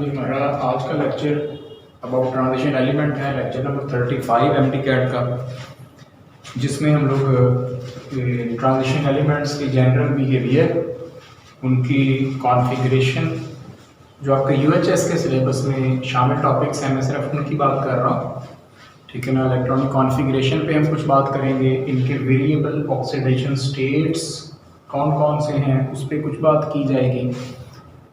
जी, हमारा आज का लेक्चर अबाउट ट्रांजिशन एलिमेंट है, लेक्चर नंबर 35 MTCAT का, जिसमें हम लोग ट्रांजिशन एलिमेंट्स की जनरल बिहेवियर, उनकी कॉन्फ़िगरेशन, जो आपके UHS के सिलेबस में शामिल टॉपिक्स हैं, मैं सिर्फ उनकी बात कर रहा हूँ, ठीक है ना। इलेक्ट्रॉनिक कॉन्फ़िगरेशन पे हम कुछ बात करेंगे, इनके वेरिएबल ऑक्सीडेशन स्टेट्स कौन कौन से हैं उस पर कुछ बात की जाएगी,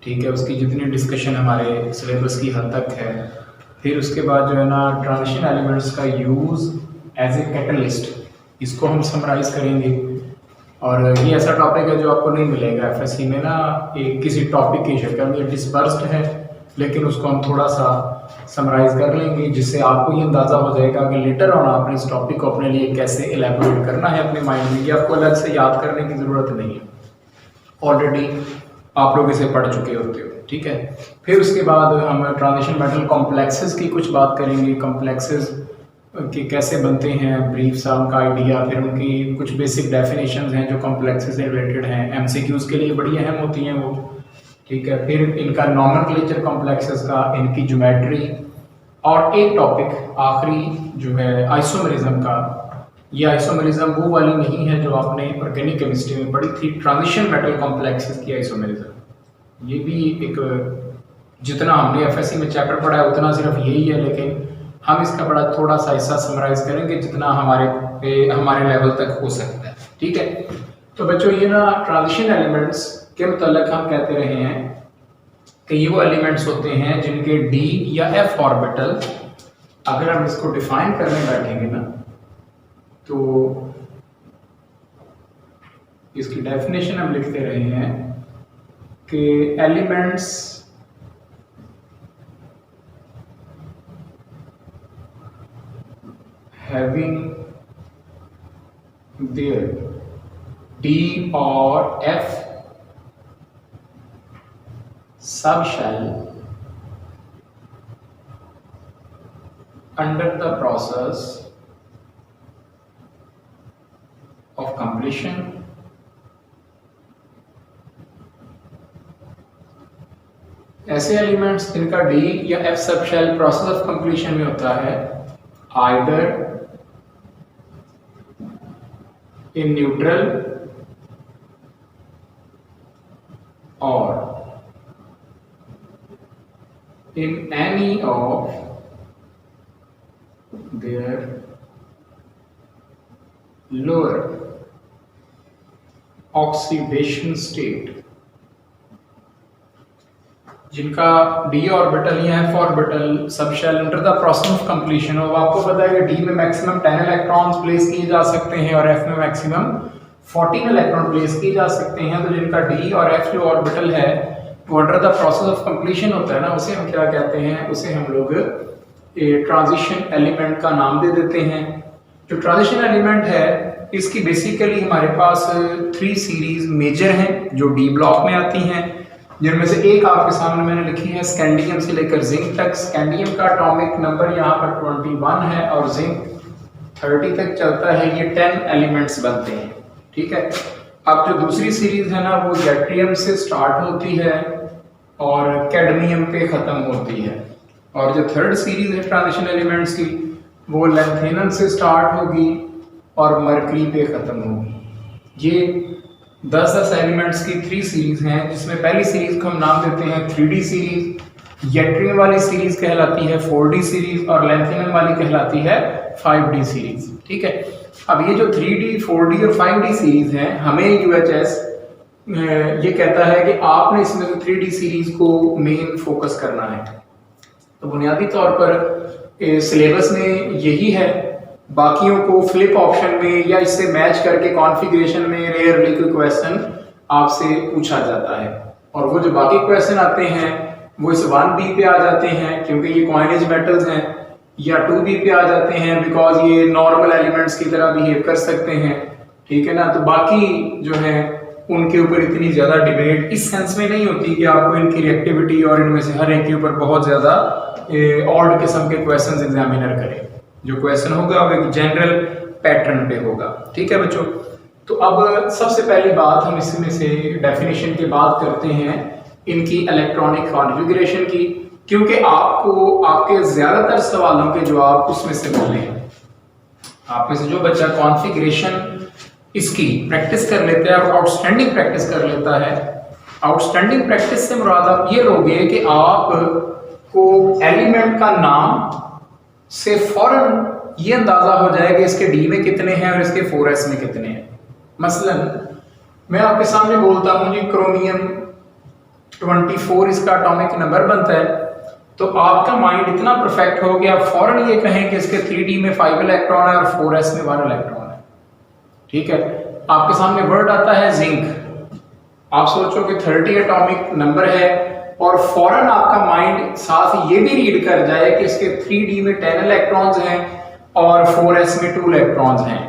ठीक है। उसकी जितनी डिस्कशन हमारे सिलेबस की हद तक है। फिर उसके बाद जो है ना ट्रांजिशन एलिमेंट्स का यूज़ एज ए कैटलिस्ट, इसको हम समराइज़ करेंगे। और ये ऐसा टॉपिक है जो आपको नहीं मिलेगा FSC में ना, एक किसी टॉपिक की शक्ल में डिस्पर्स्ड है, लेकिन उसको हम थोड़ा सा समराइज़ कर लेंगे, जिससे आपको ये अंदाज़ा हो जाएगा कि लेटर ऑन आपने इस टॉपिक को अपने लिए कैसे एलेबोरेट करना है अपने माइंड में। ये आपको अलग से याद करने की ज़रूरत नहीं है, ऑलरेडी आप लोग इसे पढ़ चुके होते हो, ठीक है। फिर उसके बाद हम ट्रांजिशन मेटल कॉम्प्लेक्सेस की कुछ बात करेंगे, कॉम्प्लेक्सेस के कैसे बनते हैं, ब्रीफ सा उनका आइडिया, फिर उनकी कुछ बेसिक डेफिनेशंस हैं जो कॉम्प्लेक्सेस से रिलेटेड हैं, MCQs के लिए बड़ी अहम होती हैं वो, ठीक है। फिर इनका नॉमेनक्लेचर कॉम्प्लेक्सेस का, इनकी ज्योमेट्री, और एक टॉपिक आखिरी जो है आइसोमेरिज्म का। ये आइसोमेरिज्म वो वाली नहीं है जो आपने ऑर्गेनिक केमिस्ट्री में पढ़ी थी, ट्रांजिशन मेटल कॉम्प्लेक्सेस की आइसोमेरिज्म। ये भी एक, जितना हमने FSC में चैप्टर पढ़ा है उतना सिर्फ यही है, लेकिन हम इसका बड़ा थोड़ा सा हिस्सा समराइज करेंगे जितना हमारे लेवल तक हो सकता है, ठीक है। तो बच्चों, ये ना ट्रांजिशन एलिमेंट्स के मतलब हम कहते रहे हैं कि ये वो एलिमेंट्स होते हैं जिनके D या F ऑर्बिटल, अगर हम इसको डिफाइन करने बैठेंगे ना, तो इसकी डेफिनेशन हम लिखते रहे हैं कि एलिमेंट्स हैविंग देयर D और F subshell under the process of completion ऐसे एलिमेंट्स जिनका D या F subshell process of completion में होता है, आइदर इन न्यूट्रल और in any of their lower oxidation state, जिनका D ऑर्बिटल या F orbital subshell under the process of completion हो। आपको पता है कि D में मैक्सिमम 10 इलेक्ट्रॉन्स प्लेस किए जा सकते हैं और F में मैक्सिमम 14 इलेक्ट्रॉन प्लेस किए जा सकते हैं। तो जिनका D और F जो ऑर्बिटल है वो under the process of completion होता है ना, उसे हम क्या कहते हैं, उसे हम लोग ट्रांजिशन एलिमेंट का नाम दे देते हैं। जो ट्रांजिशन एलिमेंट है, इसकी बेसिकली हमारे पास 3 सीरीज मेजर हैं जो D ब्लॉक में आती हैं, जिनमें से एक आपके सामने मैंने लिखी है स्कैंडियम से लेकर जिंक तक। स्कैंडियम का एटॉमिक नंबर यहाँ पर 21 है और जिंक 30 तक चलता है। ये 10 एलिमेंट्स बनते हैं, ठीक है। अब जो दूसरी सीरीज है ना, वो यट्रियम से स्टार्ट होती है और कैडमियम पे खत्म होती है। और जो थर्ड सीरीज है ट्रांजिशन एलिमेंट्स की, वो लैंथेनम से स्टार्ट होगी और मरकरी पे खत्म होगी। ये 10 एलिमेंट्स की 3 सीरीज हैं, जिसमें पहली सीरीज को हम नाम देते हैं 3D सीरीज, यट्रियम वाली सीरीज कहलाती है 4D सीरीज और लैंथेनम वाली कहलाती है 5D सीरीज, ठीक है। अब ये जो 3D, 4D और 5D सीरीज हैं, हमें UHS ये कहता है कि आपने इसमें से 3D सीरीज को मेन फोकस करना है। तो बुनियादी तौर पर सिलेबस में यही है, बाकियों को फ्लिप ऑप्शन में या इससे मैच करके कॉन्फ़िगरेशन में रेयरली कोई क्वेश्चन आपसे पूछा जाता है, और वो जो बाकी क्वेश्चन आते हैं वो इस 1B पे आ जाते हैं क्योंकि ये कॉइनेज मेटल्स हैं, या 2B पे आ जाते हैं बिकॉज ये नॉर्मल एलिमेंट्स की तरह बिहेव कर सकते हैं, ठीक है ना। तो बाकी जो है उनके ऊपर इतनी ज़्यादा डिबेट इस सेंस में नहीं होती कि आपको इनकी रिएक्टिविटी और इनमें से हर एक के ऊपर बहुत ज़्यादा ऑड किस्म के क्वेश्चंस एग्जामिनर करें। जो क्वेश्चन होगा वो एक जनरल पैटर्न पे होगा, ठीक है बच्चों। तो अब सबसे पहली बात हम इसमें से डेफिनेशन की बात करते हैं इनकी इलेक्ट्रॉनिक कॉन्फ़िगरेशन की, क्योंकि आपको आपके ज्यादातर सवालों के जवाब उसमें से मिले हैं। आप में से जो बच्चा कॉन्फ़िगरेशन इसकी प्रैक्टिस कर लेता है और आउटस्टैंडिंग प्रैक्टिस कर लेता है, आउटस्टैंडिंग प्रैक्टिस से मुराद आप ये लोगे कि आपको एलिमेंट का नाम से फौरन ये अंदाजा हो जाए कि इसके डी में कितने हैं और इसके 4s में कितने हैं। मसलन मैं आपके सामने बोलता हूं जी क्रोमियम 24 इसका एटॉमिक नंबर बनता है, तो आपका माइंड इतना परफेक्ट हो कि आप फौरन ये कहें कि इसके 3d में 5 इलेक्ट्रॉन है और 4s में 1 इलेक्ट्रॉन है। ठीक है, आपके सामने वर्ड आता है जिंक, आप सोचो कि 30 एटॉमिक नंबर है और फौरन आपका माइंड साथ ये भी रीड कर जाए कि इसके 3d में 10 इलेक्ट्रॉन्स हैं और 4s में 2 इलेक्ट्रॉन्स हैं।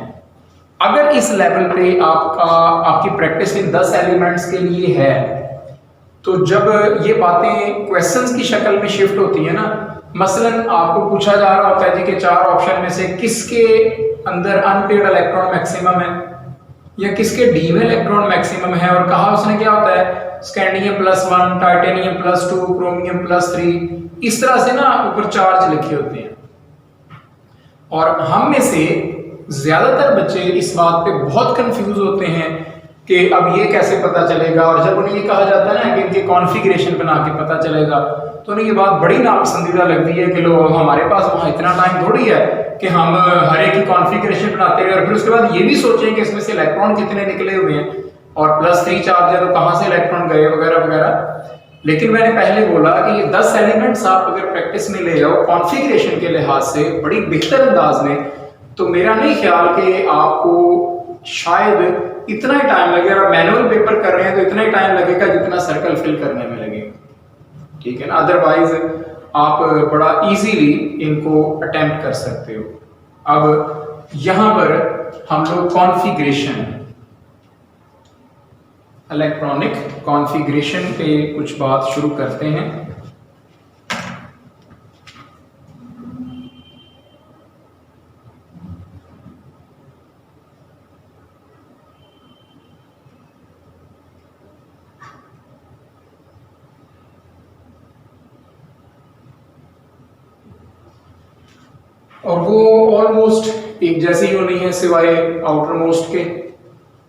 अगर इस लेवल पे आपकी प्रैक्टिस इन 10 एलिमेंट्स के लिए है, तो जब ये बातें क्वेश्चंस की शक्ल में शिफ्ट होती है ना, मसलन आपको पूछा जा रहा होता है जी कि 4 ऑप्शन में से किसके अंदर अनपेयर्ड इलेक्ट्रॉन मैक्सिमम है या किसके डी में इलेक्ट्रॉन मैक्सिमम है, और कहा उसने क्या होता है स्कैंडियम +1, टाइटेनियम +2, क्रोमियम +3, इस तरह से ना ऊपर चार्ज लिखे होते हैं। और हम में से ज्यादातर बच्चे इस बात पे बहुत कंफ्यूज होते हैं कि अब ये कैसे पता चलेगा, और जब उन्हें ये कहा जाता है ना कि इनके कॉन्फ़िगरेशन बना के पता चलेगा, तो उन्हें ये बात बड़ी नापसंदीदा लगती है कि लो हमारे पास वहाँ इतना टाइम थोड़ी है कि हम हर एक की कॉन्फ़िगरेशन बनाते हैं और फिर उसके बाद ये भी सोचें कि इसमें से इलेक्ट्रॉन कितने निकले हुए हैं और +3 चार्ज है तो कहाँ से इलेक्ट्रॉन गए वगैरह वगैरह। लेकिन मैंने पहले बोला कि ये 10 एलिमेंट्स आप अगर प्रैक्टिस में ले जाओ कॉन्फ़िगरेशन के लिहाज से बड़ी बेहतर अंदाज में, तो मेरा नहीं ख्याल कि आपको शायद इतना ही टाइम लगेगा। अगर मैनुअल पेपर कर रहे हैं तो इतना ही टाइम लगेगा जितना सर्कल फिल करने में लगेगा। ठीक है ना, अदरवाइज आप बड़ा इजीली इनको अटेम्प्ट कर सकते हो। अब यहां पर हम लोग कॉन्फ़िगरेशन, इलेक्ट्रॉनिक कॉन्फ़िगरेशन पे कुछ बात शुरू करते हैं। और वो ऑलमोस्ट एक जैसे ही होनी है सिवाय आउटर मोस्ट के।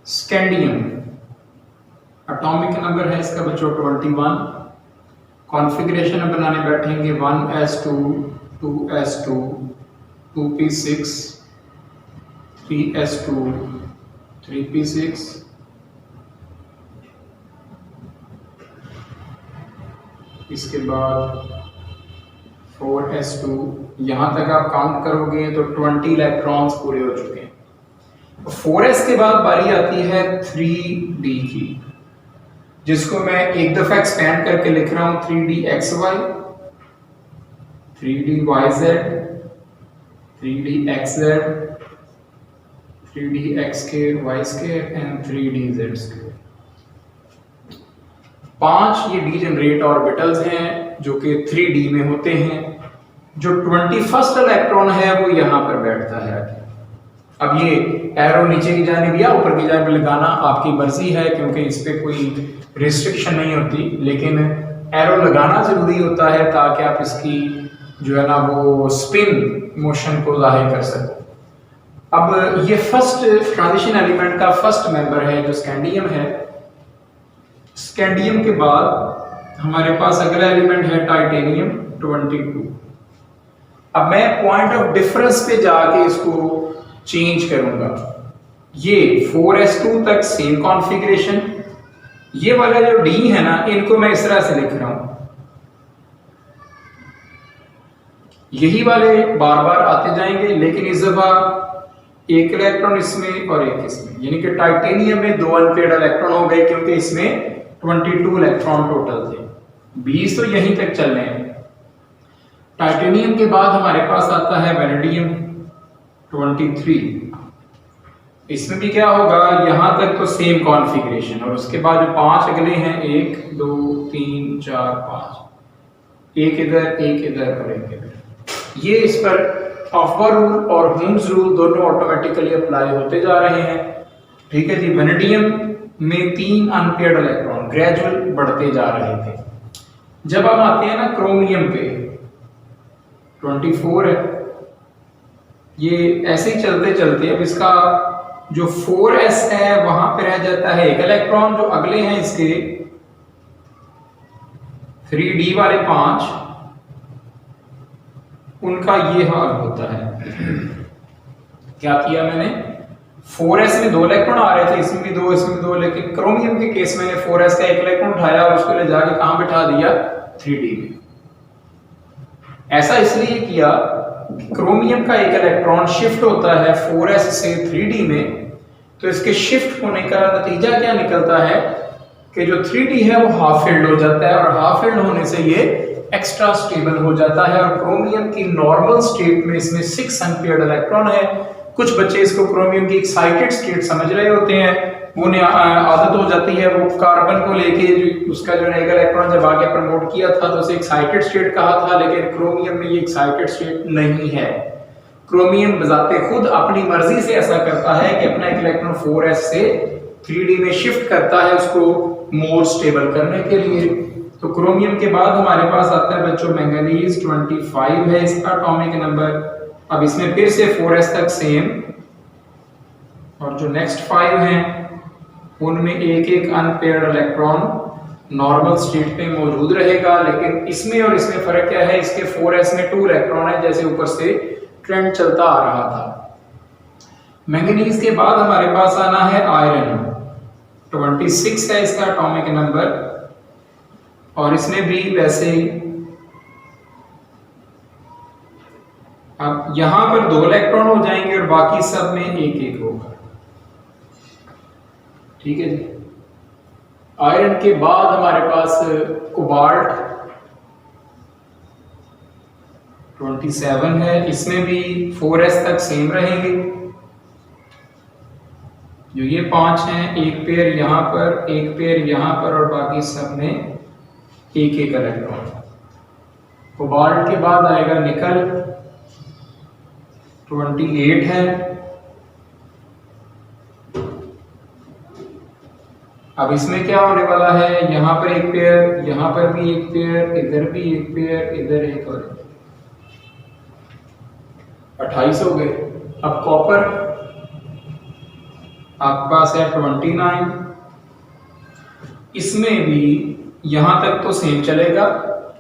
स्कैंडियम एटॉमिक नंबर है इसका बच्चों 21। कॉन्फ़िगरेशन बनाने बैठेंगे 1s2, 2s2, 2p6, 3s2, 3p6, इसके बाद 4s2। यहां तक आप काउंट करोगे तो 20 इलेक्ट्रॉन्स पूरे हो चुके हैं। 4s के बाद बारी आती है 3d की, जिसको मैं एक दफा एक्सपेंड करके लिख रहा हूं 3dxy, 3dyz, 3dxz, 3dxk and 3dz। 5 ये डीजेनरेट ऑर्बिटल्स हैं जो कि 3d में होते हैं। जो 21st इलेक्ट्रॉन है वो यहां पर बैठता है। अब ये एरो नीचे की जानिब या ऊपर की जानिब लगाना आपकी मर्जी है, क्योंकि इस पे कोई रिस्ट्रिक्शन नहीं होती, लेकिन एरो लगाना जरूरी होता है ताकि आप इसकी जो है ना वो स्पिन मोशन को जाहिर कर सको। अब ये फर्स्ट ट्रांजिशन एलिमेंट का फर्स्ट मेंबर है जो स्कैंडियम है। स्कैंडियम के बाद हमारे पास अगला एलिमेंट है टाइटेनियम 22। अब मैं पॉइंट ऑफ डिफरेंस पे जाके इसको चेंज करूंगा। ये 4s2 तक सेम कॉन्फ़िगरेशन, ये वाला जो d है ना इनको मैं इस तरह से लिख रहा हूं, यही वाले बार बार आते जाएंगे, लेकिन इस दफा एक इलेक्ट्रॉन इसमें और एक इसमें, यानी कि टाइटेनियम में 2 अनपेयर्ड इलेक्ट्रॉन हो गए क्योंकि इसमें 22 इलेक्ट्रॉन टोटल थे। 20 तो यहीं तक चल रहे हैं। टाइटेनियम के बाद हमारे पास आता है वैनेडियम 23। इसमें भी क्या होगा, यहां तक तो सेम कॉन्फ़िगरेशन, और उसके बाद जो 5 अगले हैं 1 2 3 4 5, एक इधर एक इधर और एक इधर। ये इस पर ऑफर रूल और होम्स रूल दोनों ऑटोमेटिकली अप्लाई होते जा रहे हैं। ठीक है जी। वैनेडियम में 3 अनपेयर्ड इलेक्ट्रॉन ग्रेजुअल बढ़ते जा रहे थे। जब हम आते हैं ना क्रोमियम पे, 24 है, ये ऐसे ही चलते चलते अब इसका जो 4s है वहां पे रह जाता है एक इलेक्ट्रॉन, जो अगले हैं इसके 3d वाले 5, उनका ये हाल होता है। क्या किया मैंने, 4s में 2 इलेक्ट्रॉन आ रहे थे, इसमें भी 2, इसमें भी 2, लेकिन क्रोमियम के केस में 4s का 1 इलेक्ट्रॉन उठाया और उसको ले जाके कहां बिठा दिया, 3d में। ऐसा इसलिए किया कि क्रोमियम का 1 इलेक्ट्रॉन शिफ्ट होता है 4s से 3d में, तो इसके शिफ्ट होने का नतीजा क्या निकलता है कि जो 3d है वो हाफ फिल्ड हो जाता है, और हाफ फिल्ड होने से ये एक्स्ट्रा स्टेबल हो जाता है। और क्रोमियम की नॉर्मल स्टेट में इसमें 6 अनपेयर्ड इलेक्ट्रॉन है। कुछ बच्चे इसको क्रोमियम की एक्साइटेड स्टेट समझ रहे होते हैं, उन्हें आदत हो जाती है, वो कार्बन को लेके जो उसका जो एक इलेक्ट्रॉन जब आगे प्रमोट किया था तो उसे एक्साइटेड स्टेट कहा था, लेकिन क्रोमियम में ये एक्साइटेड स्टेट नहीं है। क्रोमियम बजाते खुद अपनी मर्जी से ऐसा करता है कि अपना एक इलेक्ट्रॉन 4s से 3d में शिफ्ट करता है उसको मोर स्टेबल करने के लिए। तो क्रोमियम के बाद हमारे पास आता है बच्चों मैंगनीज, 25 है इसका एटॉमिक नंबर। अब इसमें फिर से 4s तक सेम, और जो नेक्स्ट 5 हैं उनमें एक एक अनपेयर्ड इलेक्ट्रॉन नॉर्मल स्टेट पे मौजूद रहेगा, लेकिन इसमें और इसमें फर्क क्या है, इसके 4s में 2 इलेक्ट्रॉन है, जैसे ऊपर से ट्रेंड चलता आ रहा था। मैंगनीज के बाद हमारे पास आना है आयरन, 26 है इसका एटॉमिक नंबर, और इसमें भी वैसे ही अब यहां पर 2 इलेक्ट्रॉन हो जाएंगे और बाकी सब में एक एक होगा। ठीक है जी। आयरन के बाद हमारे पास कोबाल्ट 27 है, इसमें भी 4s तक सेम रहेंगे। जो ये 5 हैं, एक पेयर यहां पर, एक पेयर यहां पर, और बाकी सब में एक एक इलेक्ट्रॉन। कोबाल्ट के बाद आएगा निकल, 28 है। अब इसमें क्या होने वाला है, यहां पर एक पेयर, यहां पर भी एक पेयर, इधर भी एक पेयर, इधर एक, और 28 हो गए। अब कॉपर आपके पास है 29, इसमें भी यहां तक तो सेम चलेगा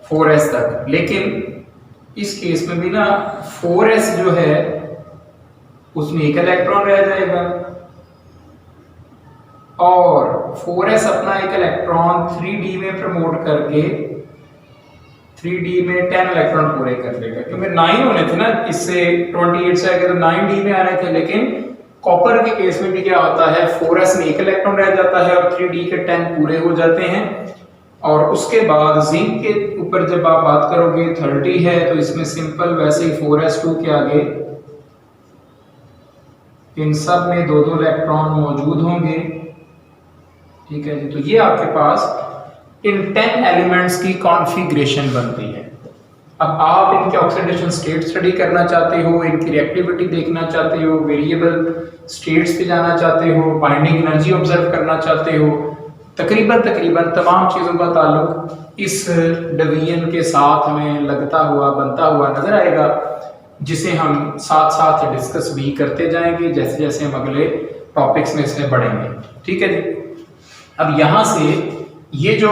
4s तक, लेकिन इस केस में भी ना 4s जो है उसमें एक इलेक्ट्रॉन रह जाएगा, और 4s अपना एक इलेक्ट्रॉन 3d में प्रमोट करके 3d में 10 इलेक्ट्रॉन पूरे कर लेगा, क्योंकि 9 होने थे ना, इससे 28 से आगे तो 9d में आने थे। लेकिन कॉपर के केस में भी क्या होता है, 4s में एक इलेक्ट्रॉन रह जाता है और 3d के 10 पूरे हो जाते हैं। और उसके बाद जिंक के ऊपर जब आप बात करोगे 30 है, तो इसमें सिंपल वैसे ही 4s2 के आगे इन सब में 2-2 इलेक्ट्रॉन मौजूद होंगे। ठीक है जी। तो ये आपके पास इन 10 एलिमेंट्स की कॉन्फ़िगरेशन बनती है। अब आप इनके ऑक्सीडेशन स्टेट स्टडी करना चाहते हो, इनकी रिएक्टिविटी देखना चाहते हो, वेरिएबल स्टेट्स पे जाना चाहते हो, बाइंडिंग एनर्जी ऑब्जर्व करना चाहते हो, तकरीबन तमाम चीज़ों का ताल्लुक इस डिवीजन के साथ हमें लगता हुआ बनता हुआ नजर आएगा, जिसे हम साथ साथ डिस्कस भी करते जाएंगे जैसे जैसे हम अगले टॉपिक्स में इसमें बढ़ेंगे। ठीक है जी। अब यहाँ से ये जो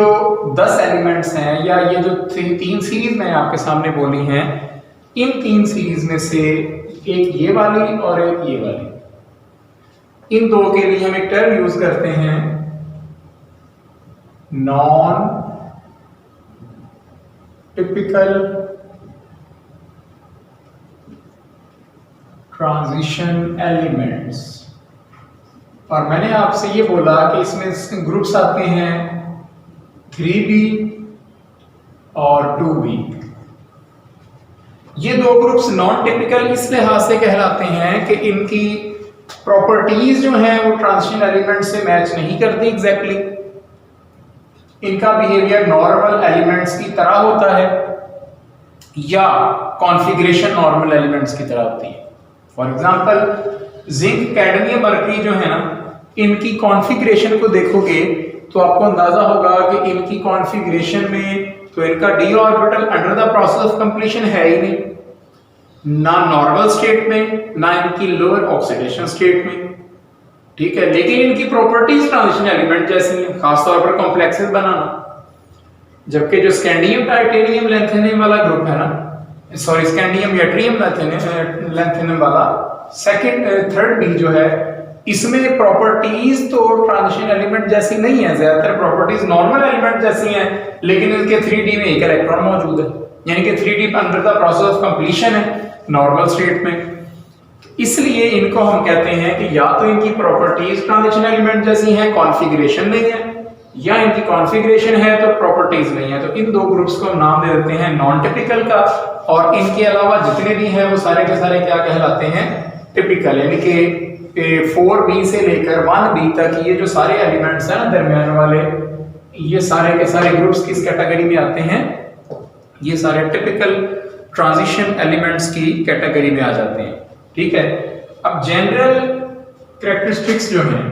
10 एलिमेंट्स हैं, या ये जो 3 सीरीज मैंने आपके सामने बोली हैं, इन 3 सीरीज में से एक ये वाली और एक ये वाली, इन दो के लिए हम एक टर्म यूज करते हैं, नॉन टिपिकल ट्रांजिशन एलिमेंट्स। और मैंने आपसे ये बोला कि इसमें ग्रुप्स आते हैं 3b और 2b। ये दो ग्रुप्स नॉन टिपिकल इस लिहाज से कहलाते हैं कि इनकी प्रॉपर्टीज जो हैं वो ट्रांजिशन एलिमेंट से मैच नहीं करती एग्जैक्टली। इनका बिहेवियर नॉर्मल एलिमेंट्स की तरह होता है या कॉन्फ़िगरेशन नॉर्मल एलिमेंट्स की तरह होती है। For example zinc, cadmium, mercury जो है ना, इनकी कॉन्फ़िगरेशन को देखोगे तो आपको अंदाजा होगा कि इनकी कॉन्फ़िगरेशन में तो इनका d orbital under the process of completion है ही नहीं, ना नॉर्मल स्टेट में ना इनकी लोअर ऑक्सीडेशन स्टेट में, ठीक है। लेकिन इनकी प्रॉपर्टीज ट्रांजिशन एलिमेंट जैसी हैं, खासतौर पर कॉम्प्लेक्सेस बनाना। जबकि जो स्कैंडियम टाइटेनियम लैंथेनियम वाला ग्रुप है ना, सॉरी स्कैंडियम यट्रियम लैंथेनियम वाला सेकंड थर्ड बी जो है, इसमें प्रॉपर्टीज तो ट्रांजिशन एलिमेंट जैसी नहीं है, ज्यादातर प्रॉपर्टीज नॉर्मल एलिमेंट जैसी हैं, लेकिन इनके 3D में एक इलेक्ट्रॉन मौजूद है, यानी कि 3D under the process of completion है नॉर्मल स्टेट में। इसलिए इनको हम कहते हैं कि या तो इनकी प्रॉपर्टीज ट्रांजिशन एलिमेंट जैसी हैं, कॉन्फ़िगरेशन नहीं है, या इनकी कॉन्फ़िगरेशन है तो प्रॉपर्टीज नहीं है। तो इन दो ग्रुप्स को हम नाम दे देते हैं नॉन टिपिकल का, और इनके अलावा जितने भी हैं वो सारे के सारे क्या कहलाते हैं, टिपिकल। यानी कि 4b से लेकर 1b तक ये जो सारे एलिमेंट्स हैं ना दरमियान वाले, ये सारे के सारे ग्रुप्स किस कैटेगरी में आते हैं, ये सारे टिपिकल ट्रांजिशन एलिमेंट्स की कैटेगरी में आ जाते हैं, ठीक है। अब जनरल कैरेक्टरिस्टिक्स जो हैं,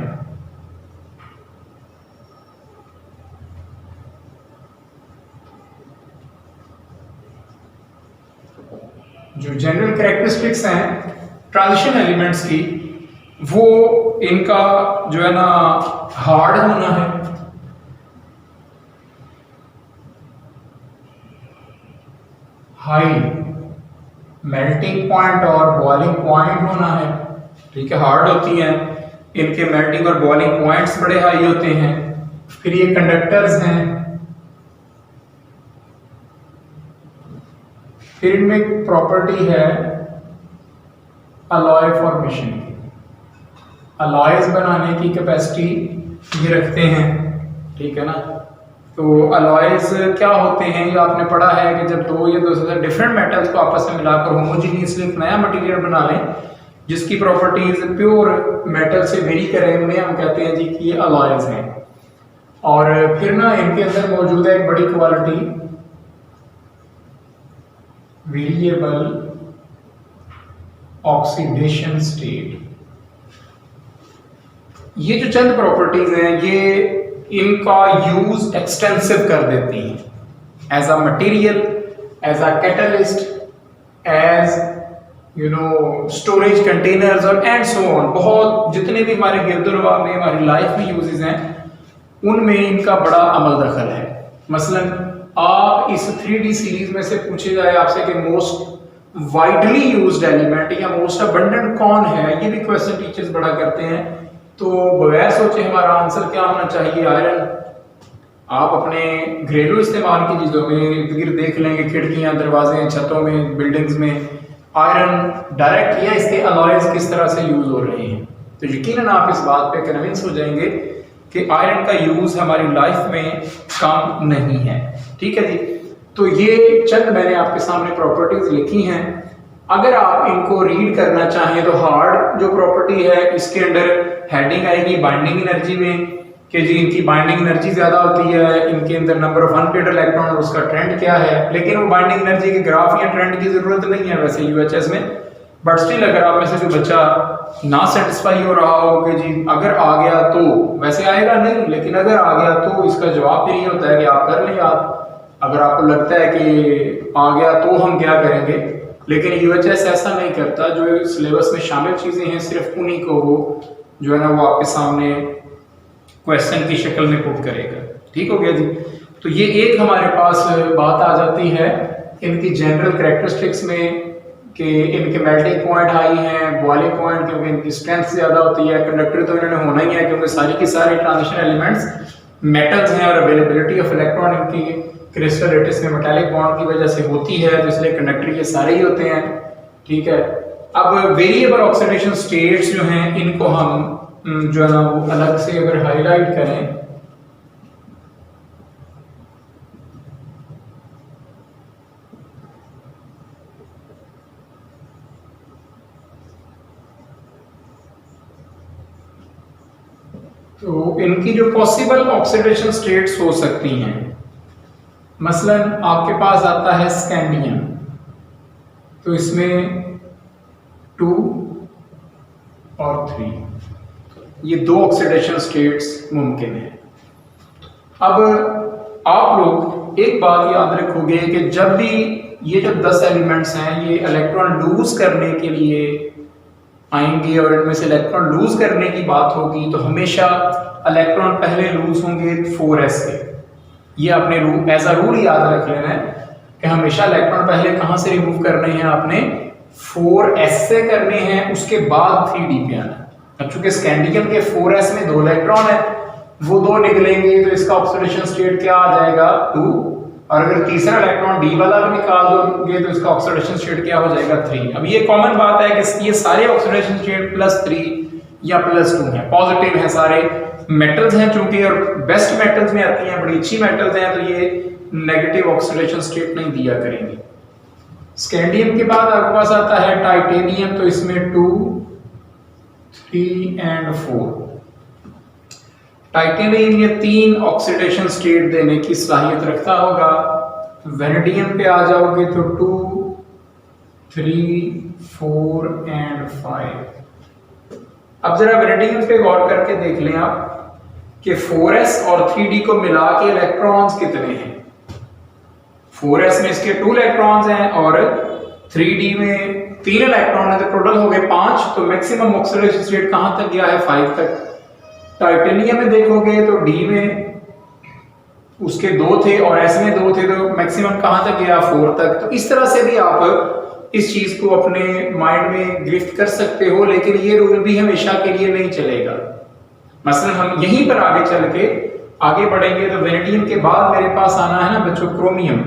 जो जनरल कैरेक्टरिस्टिक्स हैं ट्रांजिशन एलिमेंट्स की, वो इनका जो है ना हार्ड होना है, हाई मेल्टिंग पॉइंट और बॉइलिंग पॉइंट होना है, ठीक है। हार्ड होती हैं, इनके मेल्टिंग और बॉइलिंग पॉइंट्स बड़े हाई होते हैं। फिर ये कंडक्टर्स हैं, फिर इनमें एक प्रॉपर्टी है अलॉय फॉर्मेशन की, अलॉयज बनाने की कैपेसिटी ये रखते हैं, ठीक है ना। तो अलॉयज क्या होते हैं, ये आपने पढ़ा है कि जब दो या दो से ज्यादा डिफरेंट मेटल्स को आपस में मिलाकर होमोजीनियसली एक नया मटेरियल बना लें जिसकी प्रॉपर्टीज प्योर मेटल से वेरी करें, उन्हें हम कहते हैं जी कि ये अलॉयज हैं। और फिर ना इनके अंदर मौजूद है एक बड़ी क्वालिटी वेरिएबल ऑक्सीडेशन स्टेट। ये जो चंद प्रॉपर्टीज हैं ये इनका यूज एक्सटेंसिव कर देती हैं as a material, as a catalyst, as storage containers और एंड सो ऑन। बहुत जितने भी हमारे गिरदुरवा में हमारी लाइफ में यूजेस हैं उनमें इनका बड़ा अमल दखल है। मसलन आप इस 3D सीरीज में से पूछे जाए आपसे कि मोस्ट वाइडली यूज्ड एलिमेंट या मोस्ट अबंडेंट कौन है, ये भी क्वेश्चन टीचर्स बड़ा करते हैं। तो बगैर सोचे हमारा आंसर क्या होना चाहिए, आयरन। आप अपने घरेलू इस्तेमाल की चीज़ों में इर्द गिर्द देख लेंगे, खिड़कियां, दरवाजे, छतों में, बिल्डिंग्स में आयरन डायरेक्ट या इसके अलॉयज किस तरह से यूज हो रहे हैं। तो यकीनन आप इस बात पे कन्विंस हो जाएंगे कि आयरन का यूज हमारी लाइफ में कम नहीं है, ठीक है जी। तो ये चंद मैंने आपके सामने प्रॉपर्टीज लिखी हैं। अगर आप इनको रीड करना चाहें तो हार्ड जो प्रॉपर्टी है इसके अंडर हेडिंग आएगी बाइंडिंग एनर्जी में कि जी इनकी बाइंडिंग एनर्जी ज्यादा होती है, इनके अंदर नंबर ऑफ अनपेयर्ड इलेक्ट्रॉन और उसका ट्रेंड क्या है। लेकिन वो बाइंडिंग एनर्जी के ग्राफ या ट्रेंड की जरूरत नहीं है वैसे यूएचएस में, बट स्टिल अगर आप में से जो बच्चा ना सेटिस्फाई हो रहा हो कि जी अगर आ गया तो, वैसे आएगा नहीं लेकिन अगर आ गया तो इसका जवाब फिर ये होता है कि आप कर लें याद। अगर आपको लगता है कि आ गया तो हम क्या करेंगे, लेकिन यूएचएस ऐसा नहीं करता। जो सिलेबस में शामिल चीजें हैं सिर्फ उन्हीं को वो जो है ना वो आपके सामने क्वेश्चन की शक्ल में पुट करेगा, ठीक हो गया जी। तो ये एक हमारे पास बात आ जाती है इनकी जनरल कैरेक्टरिस्टिक्स में कि इनके मेल्टिंग पॉइंट हाई हैं, बॉइलिंग पॉइंट क्योंकि इनकी स्ट्रेंथ ज्यादा होती है, कंडक्टर तो इन्होंने होना ही है क्योंकि सारी की सारी ट्रांजिशन एलिमेंट्स मेटल्स हैं और अवेलेबिलिटी ऑफ इलेक्ट्रॉन इनकी क्रिस्टल लेटिस में मेटालिक बॉन्ड की वजह से होती है, तो इसलिए कंडक्टर ये सारे ही होते हैं, ठीक है। अब वेरिएबल ऑक्सीडेशन स्टेट्स जो हैं इनको हम जो है ना वो अलग से अगर हाईलाइट करें तो इनकी जो पॉसिबल ऑक्सीडेशन स्टेट्स हो सकती हैं, मसलन आपके पास आता है स्कैंडियम, तो इसमें 2 और 3 ये 2 ऑक्सीडेशन स्टेट्स मुमकिन है। अब आप लोग एक बात याद रखोगे कि जब भी ये जो 10 एलिमेंट्स हैं ये इलेक्ट्रॉन लूज करने के लिए आएंगे और इनमें से इलेक्ट्रॉन लूज करने की बात होगी तो हमेशा इलेक्ट्रॉन पहले लूज होंगे 4s से। ये आपने एज अ रूल याद रख लेना है कि हमेशा इलेक्ट्रॉन पहले कहां से रिमूव करने हैं, आपने 4s से करने हैं, उसके बाद 3d पे आना है। अब चूंकि स्कैंडियम के 4s में 2 इलेक्ट्रॉन है, वो 2 निकलेंगे तो इसका ऑक्सीडेशन स्टेट क्या आ जाएगा 2, और अगर तीसरा इलेक्ट्रॉन d वाला भी निकाल दोगे तो इसका ऑक्सीडेशन स्टेट क्या हो जाएगा 3। अब ये कॉमन बात है कि ये सारे ऑक्सीडेशन स्टेट +3 या +2 हैं, पॉजिटिव हैं, सारे मेटल्स हैं चूंकि, और बेस्ट मेटल्स में आती हैं, बड़ी अच्छी मेटल्स हैं, तो ये नेगेटिव ऑक्सीडेशन स्टेट नहीं दिया करेंगे। स्कैंडियम के बाद आपके पास आता है टाइटेनियम, तो इसमें 2, 3 एंड 4। टाइटेनियम ये 3 ऑक्सीडेशन स्टेट देने की सलाहियत रखता होगा। वेनेडियम पे आ जाओगे तो 2, 3, 4 एंड 5। अब जरा वेनेडियम पे गौर करके देख लें आप कि 4s और 3d को मिला के इलेक्ट्रॉन्स कितने हैं। 4s में इसके 2 इलेक्ट्रॉन्स हैं और 3d में 3 इलेक्ट्रॉन है, तो टोटल हो गए 5। तो मैक्सिमम ऑक्सीडेशन स्टेट कहां तक गया है 5 तक। टाइटेनियम में देखोगे तो d में उसके 2 थे और s में 2 थे, तो मैक्सिमम कहां तक गया 4 तक। तो इस तरह से भी आप इस चीज को अपने माइंड में गिरफ्त कर सकते हो, लेकिन ये रूल भी हमेशा के लिए नहीं चलेगा। मसलन हम यहीं पर आगे चल के आगे बढ़ेंगे तो वेनेडियम के बाद मेरे पास आना है ना बच्चों क्रोमियम।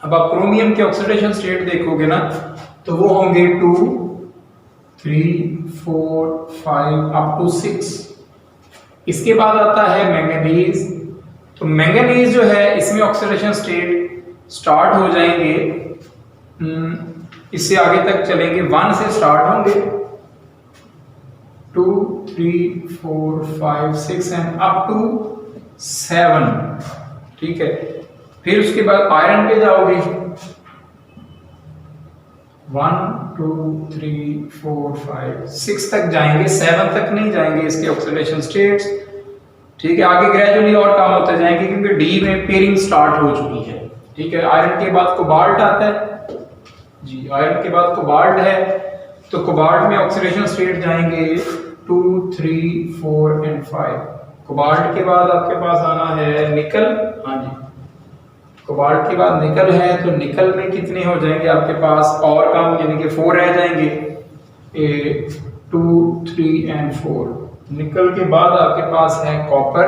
अब आप क्रोमियम के ऑक्सीडेशन स्टेट देखोगे ना तो वो होंगे 2, 3, 4, 5 अप टू 6। इसके बाद आता है मैंगनीज। तो मैंगनीज जो है इसमें ऑक्सीडेशन स्टेट स्टार्ट हो जाएंगे, इससे आगे तक चलेंगे, 1 से स्टार्ट होंगे, 2, 3, 4, 5, 6 एंड अप टू 7। ठीक है, फिर उसके बाद आयरन पे जाओगे, 1, 2, 3, 4, 5, 6 तक जाएंगे, 7 तक नहीं जाएंगे इसके ऑक्सीडेशन स्टेट्स। ठीक है, आगे ग्रेजुअली और कम होते जाएंगे क्योंकि डी में पेयरिंग स्टार्ट हो चुकी है। ठीक है, आयरन के बाद कोबाल्ट आता है जी, आयरन के बाद कोबाल्ट है, तो कोबाल्ट में ऑक्सीडेशन स्टेट जाएंगे 2, 3, 4 एंड 5। कोबाल्ट के बाद आपके पास आना है निकल। हाँ जी, कोबाल्ट के बाद निकल है, तो निकल में कितने हो जाएंगे आपके पास और कम, यानी कि 4 रह जाएंगे, 2, 3 एंड 4। निकल के बाद आपके पास है कॉपर,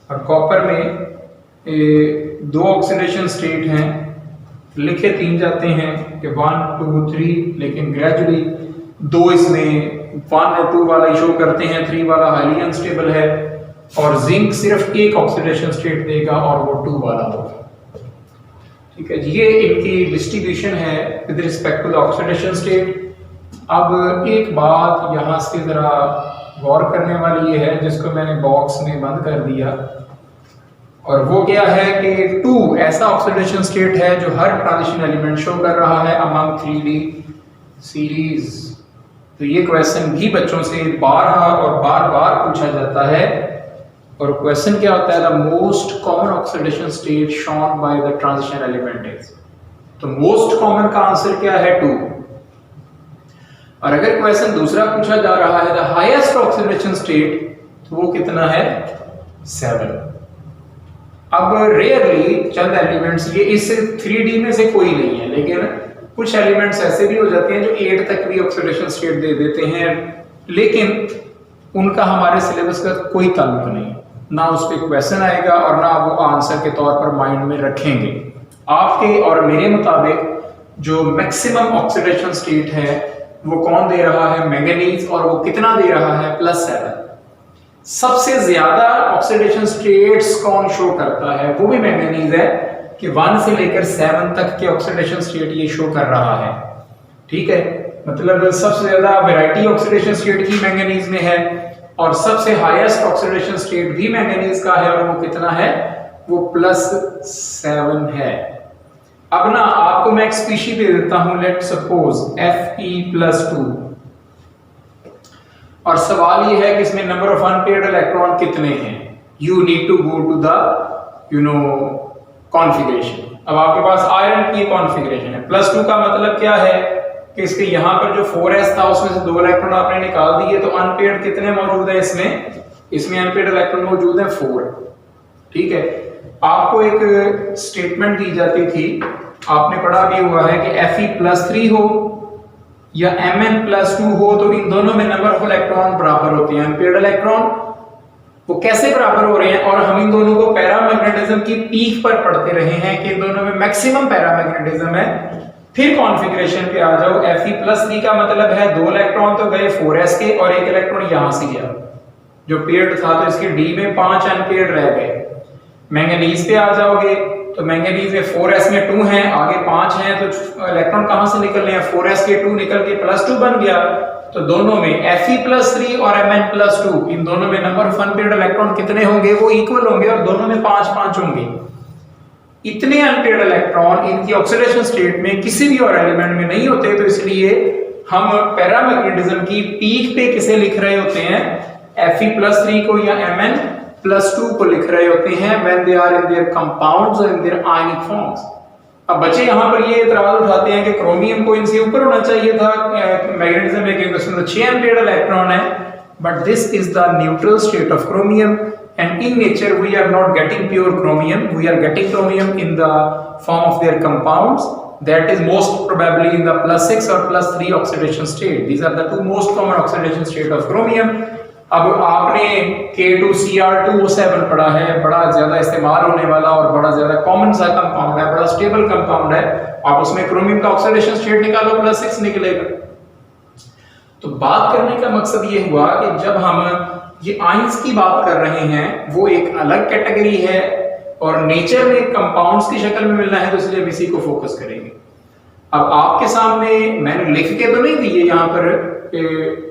और कॉपर में 2 ऑक्सीडेशन स्टेट हैं, लिखे 3 जाते हैं कि 1, 2, 3, लेकिन ग्रेजुअली 2 इसमें 1 और 2 वाला शो करते हैं, 3 वाला हाईली अनस्टेबल है, और जिंक सिर्फ 1 ऑक्सीडेशन स्टेट देगा और वो 2 वाला होगा। ठीक है, ये इनकी डिस्ट्रीब्यूशन है with respect to the oxidation state. अब एक बात यहाँ से जरा गौर करने वाली ये है जिसको मैंने बॉक्स में बंद कर दिया, और वो क्या है कि 2 ऐसा ऑक्सीडेशन स्टेट है जो हर ट्रांजिशन एलिमेंट शो कर रहा है अमंग 3D सीरीज। तो ये क्वेश्चन भी बच्चों से बारहा और बार बार पूछा जाता है, और क्वेश्चन क्या होता है, the most common oxidation state shown by the transition element is. तो मोस्ट कॉमन का आंसर क्या है 2। और अगर क्वेश्चन दूसरा पूछा जा रहा है द हाईएस्ट ऑक्सीडेशन स्टेट, तो वो कितना है 7। अब रेयरली चंद एलिमेंट्स, ये इस 3D में से कोई नहीं है, लेकिन कुछ एलिमेंट्स ऐसे भी हो जाते हैं जो 8 तक भी ऑक्सीडेशन स्टेट दे देते हैं, लेकिन उनका हमारे सिलेबस का कोई ताल्लुक नहीं, ना उस पर क्वेश्चन आएगा और ना वो आंसर के तौर पर माइंड में रखेंगे। आपके और मेरे मुताबिक जो मैक्सिमम ऑक्सीडेशन स्टेट है वो कौन दे रहा है, मैंगनीज, और वो कितना दे रहा है +7। सबसे ज्यादा ऑक्सीडेशन स्टेट्स कौन शो करता है, वो भी मैंगनीज है कि 1 से लेकर 7 तक के ऑक्सीडेशन स्टेट ये शो कर रहा है। ठीक है, मतलब सबसे ज्यादा वैरायटी ऑक्सीडेशन स्टेट की मैंगनीज में है, और सबसे हाईएस्ट ऑक्सीडेशन स्टेट भी मैंगनीज का है, और वो कितना है, वो +7 है। अब ना आपको मैं एक स्पीशी दे देता हूं, लेट सपोज Fe+2, और सवाल ये है कि इसमें नंबर ऑफ अनपेयर्ड इलेक्ट्रॉन कितने हैं। You need to go to the configuration. अब आपके पास आयरन की कॉन्फ़िगरेशन है, +2 का मतलब क्या है कि इसके यहाँ पर जो 4s था उसमें से 2 इलेक्ट्रॉन आपने निकाल दिए, तो अनपेयर्ड कितने मौजूद है इसमें अनपेयर्ड इलेक्ट्रॉन मौजूद है 4। ठीक है, आपको एक स्टेटमेंट दी जाती थी, आपने पढ़ा भी हुआ है कि Fe+3 हो या Mn+2 हो तो इन दोनों में नंबर ऑफ इलेक्ट्रॉन बराबर होते हैं। अनपेयर्ड इलेक्ट्रॉन वो कैसे बराबर हो रहे हैं, और हम इन दोनों को पैरामैग्नेटिज्म की पीक पर पढ़ते रहे हैं कि इन दोनों में मैक्सिमम पैरामैग्नेटिज्म है। फिर कॉन्फ़िगरेशन पे आ जाओ, Fe+3 का मतलब है 2 इलेक्ट्रॉन तो गए 4s के और 1 इलेक्ट्रॉन यहां से गया जो पेयर्ड था, तो इसके d में 5 अनपेयर्ड रह गए। मैंगनीज पे आ जाओगे तो मैंगनीज में 4s में 2 हैं, आगे 5 हैं, तो इलेक्ट्रॉन कहां से निकल रहे हैं, 4s के 2 निकल के +2 बन गया। तो दोनों में Fe+3 और Mn+2 इन दोनों में नंबर ऑफ अनपेयर्ड इलेक्ट्रॉन कितने होंगे, वो इक्वल होंगे और दोनों में 5-5 होंगे। इतने अनपेयर्ड इलेक्ट्रॉन इनकी ऑक्सीडेशन स्टेट में किसी भी और एलिमेंट में नहीं होते, तो इसलिए हम पैरामैग्नेटिज्म की पीक पे किसे लिख रहे होते हैं, Fe+3 को या Mn+2 को लिख रहे होते हैं when they are in their compounds or in their ionic forms। अब बच्चे यहाँ पर ये इतराज उठाते हैं कि क्रोमियम को इनसे ऊपर होना चाहिए था मैग्नेटिज्म में, क्योंकि उसमें 6 अनपेयर्ड इलेक्ट्रॉन है, but this is the neutral state of chromium and in nature we are not getting pure chromium, we are getting chromium in the form of their compounds, that is most probably in the +6 or +3 oxidation state. These are the two most common oxidation state of chromium। अब आपने K2Cr2O7 पढ़ा है, बड़ा ज्यादा इस्तेमाल होने वाला और बड़ा ज्यादा कॉमन सा कंपाउंड है, बड़ा स्टेबल कंपाउंड है। आप उसमें क्रोमियम का ऑक्सीडेशन स्टेट निकालो +6 निकलेगा। तो बात करने का मकसद ये हुआ कि जब हम ये आयंस की बात कर रहे हैं वो एक अलग कैटेगरी है और नेचर में कंपाउंड्स की शक्ल में मिलना है, तो इसलिए हम इसी को फोकस करेंगे। अब आपके सामने मैंने लिख के तो नहीं दी है, यहाँ पर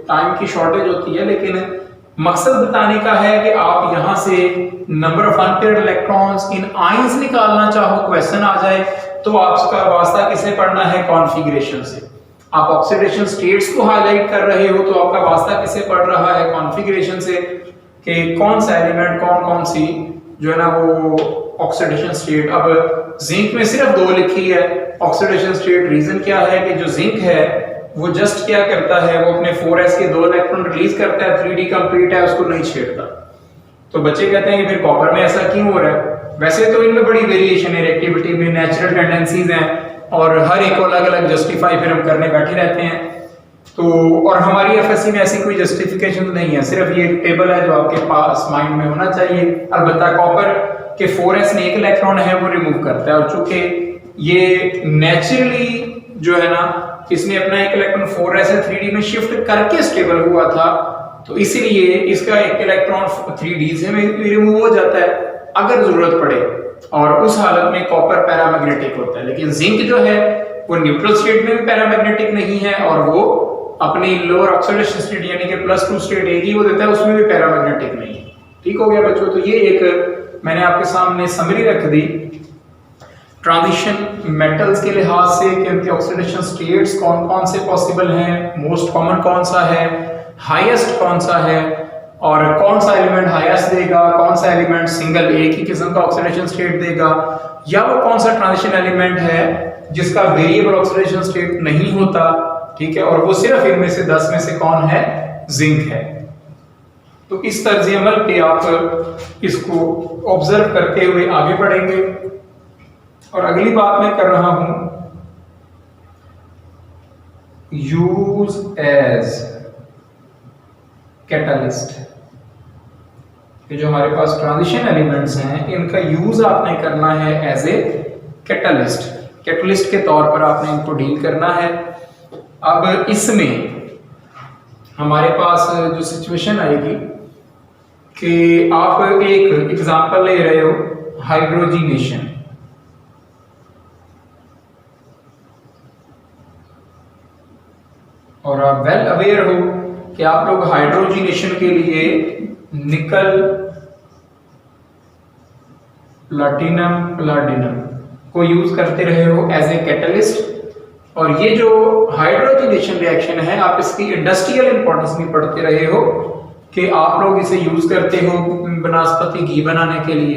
टाइम की शॉर्टेज होती है, लेकिन मकसद बताने का है कि आप यहाँ से number of unpaired electrons in ions निकालना चाहो, क्वेश्चन आ जाए, तो आपका वास्ता किसे पढ़ना है, कॉन्फ़िगरेशन से। आप ऑक्सीडेशन स्टेट्स को हाईलाइट कर रहे हो तो आपका वास्ता किसे पड़ रहा है, कॉन्फ़िगरेशन से, कि कौन सा एलिमेंट कौन सी जो है ना वो ऑक्सीडेशन स्टेट। अब जिंक में सिर्फ 2 लिखी है ऑक्सीडेशन स्टेट, रीजन क्या है कि जो जिंक है वो जस्ट क्या करता है, वो अपने 4s के 2 इलेक्ट्रॉन रिलीज करता है, 3d कंप्लीट है, उसको नहीं छेड़ता। तो बच्चे कहते हैं कि फिर कॉपर में ऐसा क्यों हो रहा है, वैसे तो इनमें बड़ी वेरिएशन है, रिएक्टिविटी में नेचुरल टेंडेंसीज हैं और हर एक को अलग अलग जस्टिफाई फिर हम करने बैठे रहते हैं। तो और हमारी एफएससी में ऐसी कोई जस्टिफिकेशन नहीं है, सिर्फ ये एक टेबल है जो आपके पास माइंड में होना चाहिए। अलबत्ता कॉपर के 4s में 1 इलेक्ट्रॉन है वो रिमूव करता है, और चूंकि ये नेचुरली जो है ना इसने अपना 1 इलेक्ट्रॉन 4s से 3d में शिफ्ट करके स्टेबल हुआ था, तो इसीलिए इसका 1 इलेक्ट्रॉन 3d से रिमूव हो जाता है अगर जरूरत पड़े, और उस हालत में कॉपर पैरामैग्नेटिक होता है। लेकिन जिंक जो है वो न्यूट्रल स्टेट में भी पैरामैग्नेटिक नहीं है और वो अपनी लोअर ऑक्सीडेशन स्टेट यानी कि +2 स्टेट एक ही वो देता है, उसमें भी पैरामैग्नेटिक नहीं है। ठीक हो गया बच्चों, तो ये एक मैंने आपके सामने समरी रख दी ट्रांजिशन मेटल्स के लिहाज से कि उनके ऑक्सीडेशन स्टेट्स कौन कौन से पॉसिबल हैं, मोस्ट कॉमन कौन सा है, हाईएस्ट कौन सा है, और कौन सा एलिमेंट हाईएस्ट देगा, कौन सा एलिमेंट सिंगल एक ही किस्म का ऑक्सीडेशन स्टेट देगा, या वो कौन सा ट्रांजिशन एलिमेंट है जिसका वेरिएबल ऑक्सीडेशन स्टेट नहीं होता। ठीक है, और वो सिर्फ इनमें से 10 में से कौन है, जिंक है। तो इस तर्ज अमल पे आप इसको ऑब्जर्व करते हुए आगे बढ़ेंगे। और अगली बात मैं कर रहा हूं, यूज एज कैटलिस्ट। ये जो हमारे पास ट्रांजिशन एलिमेंट्स हैं इनका यूज आपने करना है एज ए कैटलिस्ट, कैटलिस्ट के तौर पर आपने इनको डील करना है। अब इसमें हमारे पास जो सिचुएशन आएगी कि आप एक एग्जांपल ले रहे हो हाइड्रोजिनेशन, और आप वेल अवेयर हो कि आप लोग हाइड्रोजिनेशन के लिए निकल प्लैटिनम प्लैटिनम को यूज करते रहे हो एज ए कैटलिस्ट। और ये जो हाइड्रोजिनेशन रिएक्शन है आप इसकी इंडस्ट्रियल इंपॉर्टेंस भी पढ़ते रहे हो कि आप लोग इसे यूज करते हो वनस्पति घी बनाने के लिए।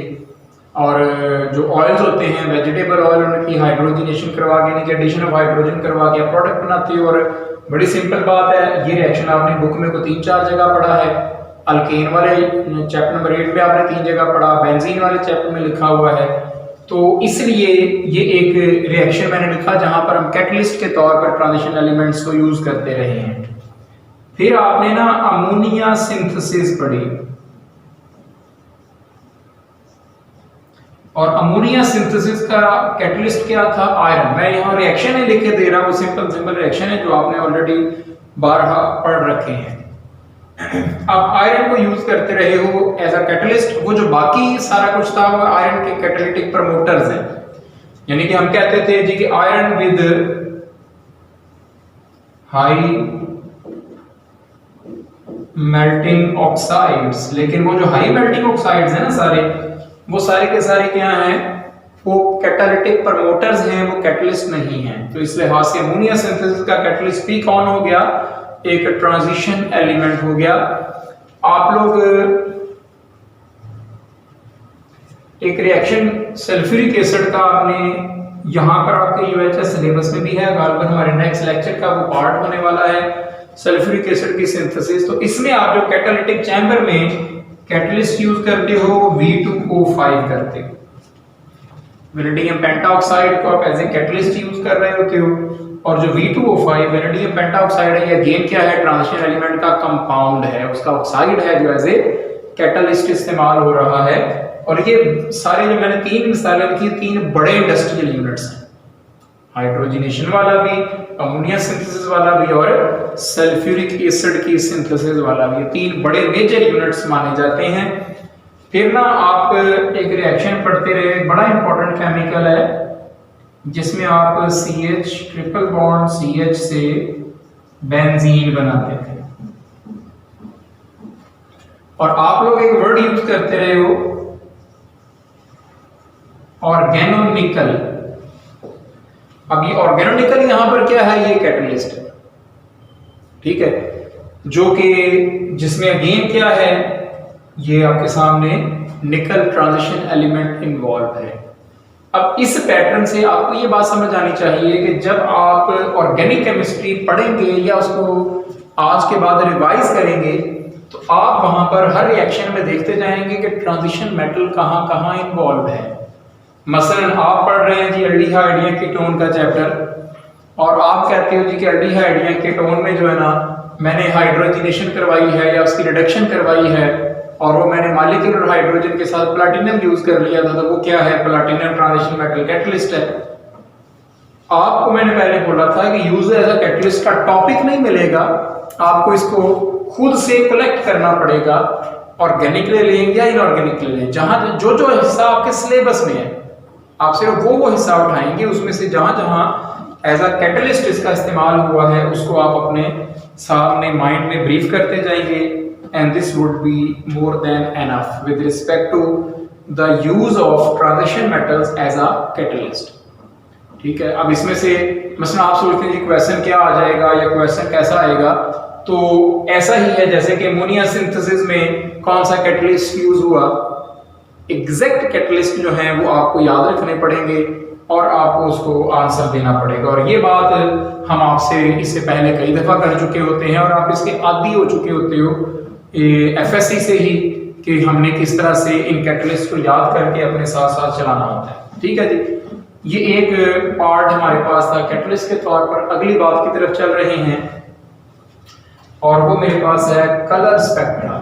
और जो ऑयल्स होते हैं वेजिटेबल ऑयल उनकी हाइड्रोजनेशन करवा के नीचे एडिशन ऑफ हाइड्रोजन करवा के प्रोडक्ट बनाती है। और बड़ी सिंपल बात है, ये रिएक्शन आपने बुक में को 3-4 जगह पढ़ा है। अल्केन वाले चैप्टर नंबर 8 में आपने 3 जगह पढ़ा, बेंजीन वाले चैप्टर में लिखा हुआ है। तो इसलिए ये एक रिएक्शन मैंने लिखा जहां पर हम कैटलिस्ट के तौर पर ट्रांजिशन एलिमेंट्स को यूज करते रहे हैं। फिर आपने ना अमोनिया सिंथेसिस पढ़ी, और अमोनिया सिंथेसिस का कैटलिस्ट क्या था? आयरन। मैं यहाँ रिएक्शन ही लिख के दे रहा हूँ, सिंपल रिएक्शन है जो आपने ऑलरेडी बारहा पढ़ रखे हैं। आप आयरन को यूज करते रहे हो एज अ कैटलिस्ट। वो जो बाकी सारा कुछ था वो आयरन के कैटालिटिक प्रमोटर्स हैं। यानी कि हम कहते थे जी कि iron with high melting oxides, लेकिन वो जो हाई मेल्टिंग ऑक्साइड्स हैं ना वो सारे के सारे क्या हैं? वो कैटालिटिक प्रमोटर्स हैं, वो कैटलिस्ट नहीं हैं। तो इस लिहाज से अमोनिया सिंथेसिस का कैटलिस्ट भी कौन हो गया? एक ट्रांजिशन एलिमेंट हो गया। आप लोग एक रिएक्शन सल्फ्यूरिक एसिड का आपने यहां पर आपके यूएचएस सिलेबस में भी है, गालिबन हमारे नेक्स्ट लेक्चर का वो पार्ट होने वाला है, सल्फ्यूरिक एसिड की सिंथेसिस। तो इसमें आप जो कैटालिटिक चैम्बर में कैटलिस्ट यूज करते हो V2O5 करते हो। वेनेडियम पेंटाऑक्साइड को आप एज ए कैटलिस्ट यूज कर रहे होते हो, और जो V2O5 वेनेडियम पेंटाऑक्साइड है, ये अगेन क्या है? ट्रांजिशन एलिमेंट का कंपाउंड है, उसका ऑक्साइड है जो एज ए कैटलिस्ट इस्तेमाल हो रहा है। और ये सारे जो मैंने 3 मिसालें लिखी, 3 बड़े इंडस्ट्रियल यूनिट्स हैं, हाइड्रोजनेशन वाला भी, अमोनिया सिंथेसिस वाला भी, और सल्फ्यूरिक एसिड की सिंथेसिस वाला भी। 3 बड़े मेजर यूनिट्स माने जाते हैं। फिर ना आप एक रिएक्शन पढ़ते रहे, बड़ा इंपॉर्टेंट केमिकल है जिसमें आप CH ट्रिपल बॉन्ड CH से बेंजीन बनाते थे। और आप लोग एक वर्ड यूज करते रहे हो ऑर्गेनोनिकल। अब ये ऑर्गेनोनिकल यहां पर क्या है? ये कैटलिस्ट है, ठीक है, जो कि जिसमें अगेन क्या है? ये आपके सामने निकल ट्रांजिशन एलिमेंट इन्वॉल्व है। अब इस पैटर्न से आपको ये बात समझ आनी चाहिए कि जब आप ऑर्गेनिक केमिस्ट्री पढ़ेंगे या उसको आज के बाद रिवाइज करेंगे, तो आप वहां पर हर रिएक्शन में देखते जाएंगे कि ट्रांजिशन मेटल कहाँ कहाँ इन्वॉल्व है। मसलन आप पढ़ रहे हैं जी एल्डिहाइड या कीटोन का चैप्टर, और आप कहते हो जी कि एल्डिहाइड या कीटोन में जो है ना मैंने हाइड्रोजनेशन करवाई है या उसकी रिडक्शन करवाई है, और वो मैंने मॉलिक्यूलर हाइड्रोजन के साथ प्लैटिनम यूज कर लिया था, तो वो क्या है? प्लैटिनम ट्रांजिशन मेटल कैटलिस्ट है। आपको मैंने पहले बोला था कि यूजर एज अ कैटलिस्ट का टॉपिक नहीं मिलेगा, आपको इसको खुद से कलेक्ट करना पड़ेगा। ऑर्गेनिक ले लें या इनऑर्गेनिक ले लें, जहां जो जो हिस्सा आपके सिलेबस में है आप सिर्फ वो हिस्सा उठाएंगे, उसमें से जहां जहां एज अ कैटलिस्ट इसका इस्तेमाल हुआ है उसको आप अपने सामने माइंड में ब्रीफ करते जाएंगे। And this would be more than enough with respect to the use of transition metals as a catalyst. ठीक है, अब इसमें से मसलन आप सोचते हैं क्वेश्चन क्या आ जाएगा या क्वेश्चन कैसा आएगा, तो ऐसा ही है जैसे कि अमोनिया सिंथेसिस में कौन सा कैटलिस्ट यूज हुआ, एग्जैक्ट कैटलिस्ट जो है वो आपको याद रखने पड़ेंगे और आपको उसको आंसर देना पड़ेगा। और ये बात हम आपसे इससे पहले कई दफा कर चुके होते हैं और आप इसके आदी हो चुके होते हो एफएससी से ही कि हमने किस तरह से इन कैटलिस्ट को याद करके अपने साथ साथ चलाना होता है। ठीक है जी, ये एक पार्ट हमारे पास था कैटलिस्ट के तौर पर। अगली बात की तरफ चल रहे हैं और वो मेरे पास है कलर स्पेक्ट्रा।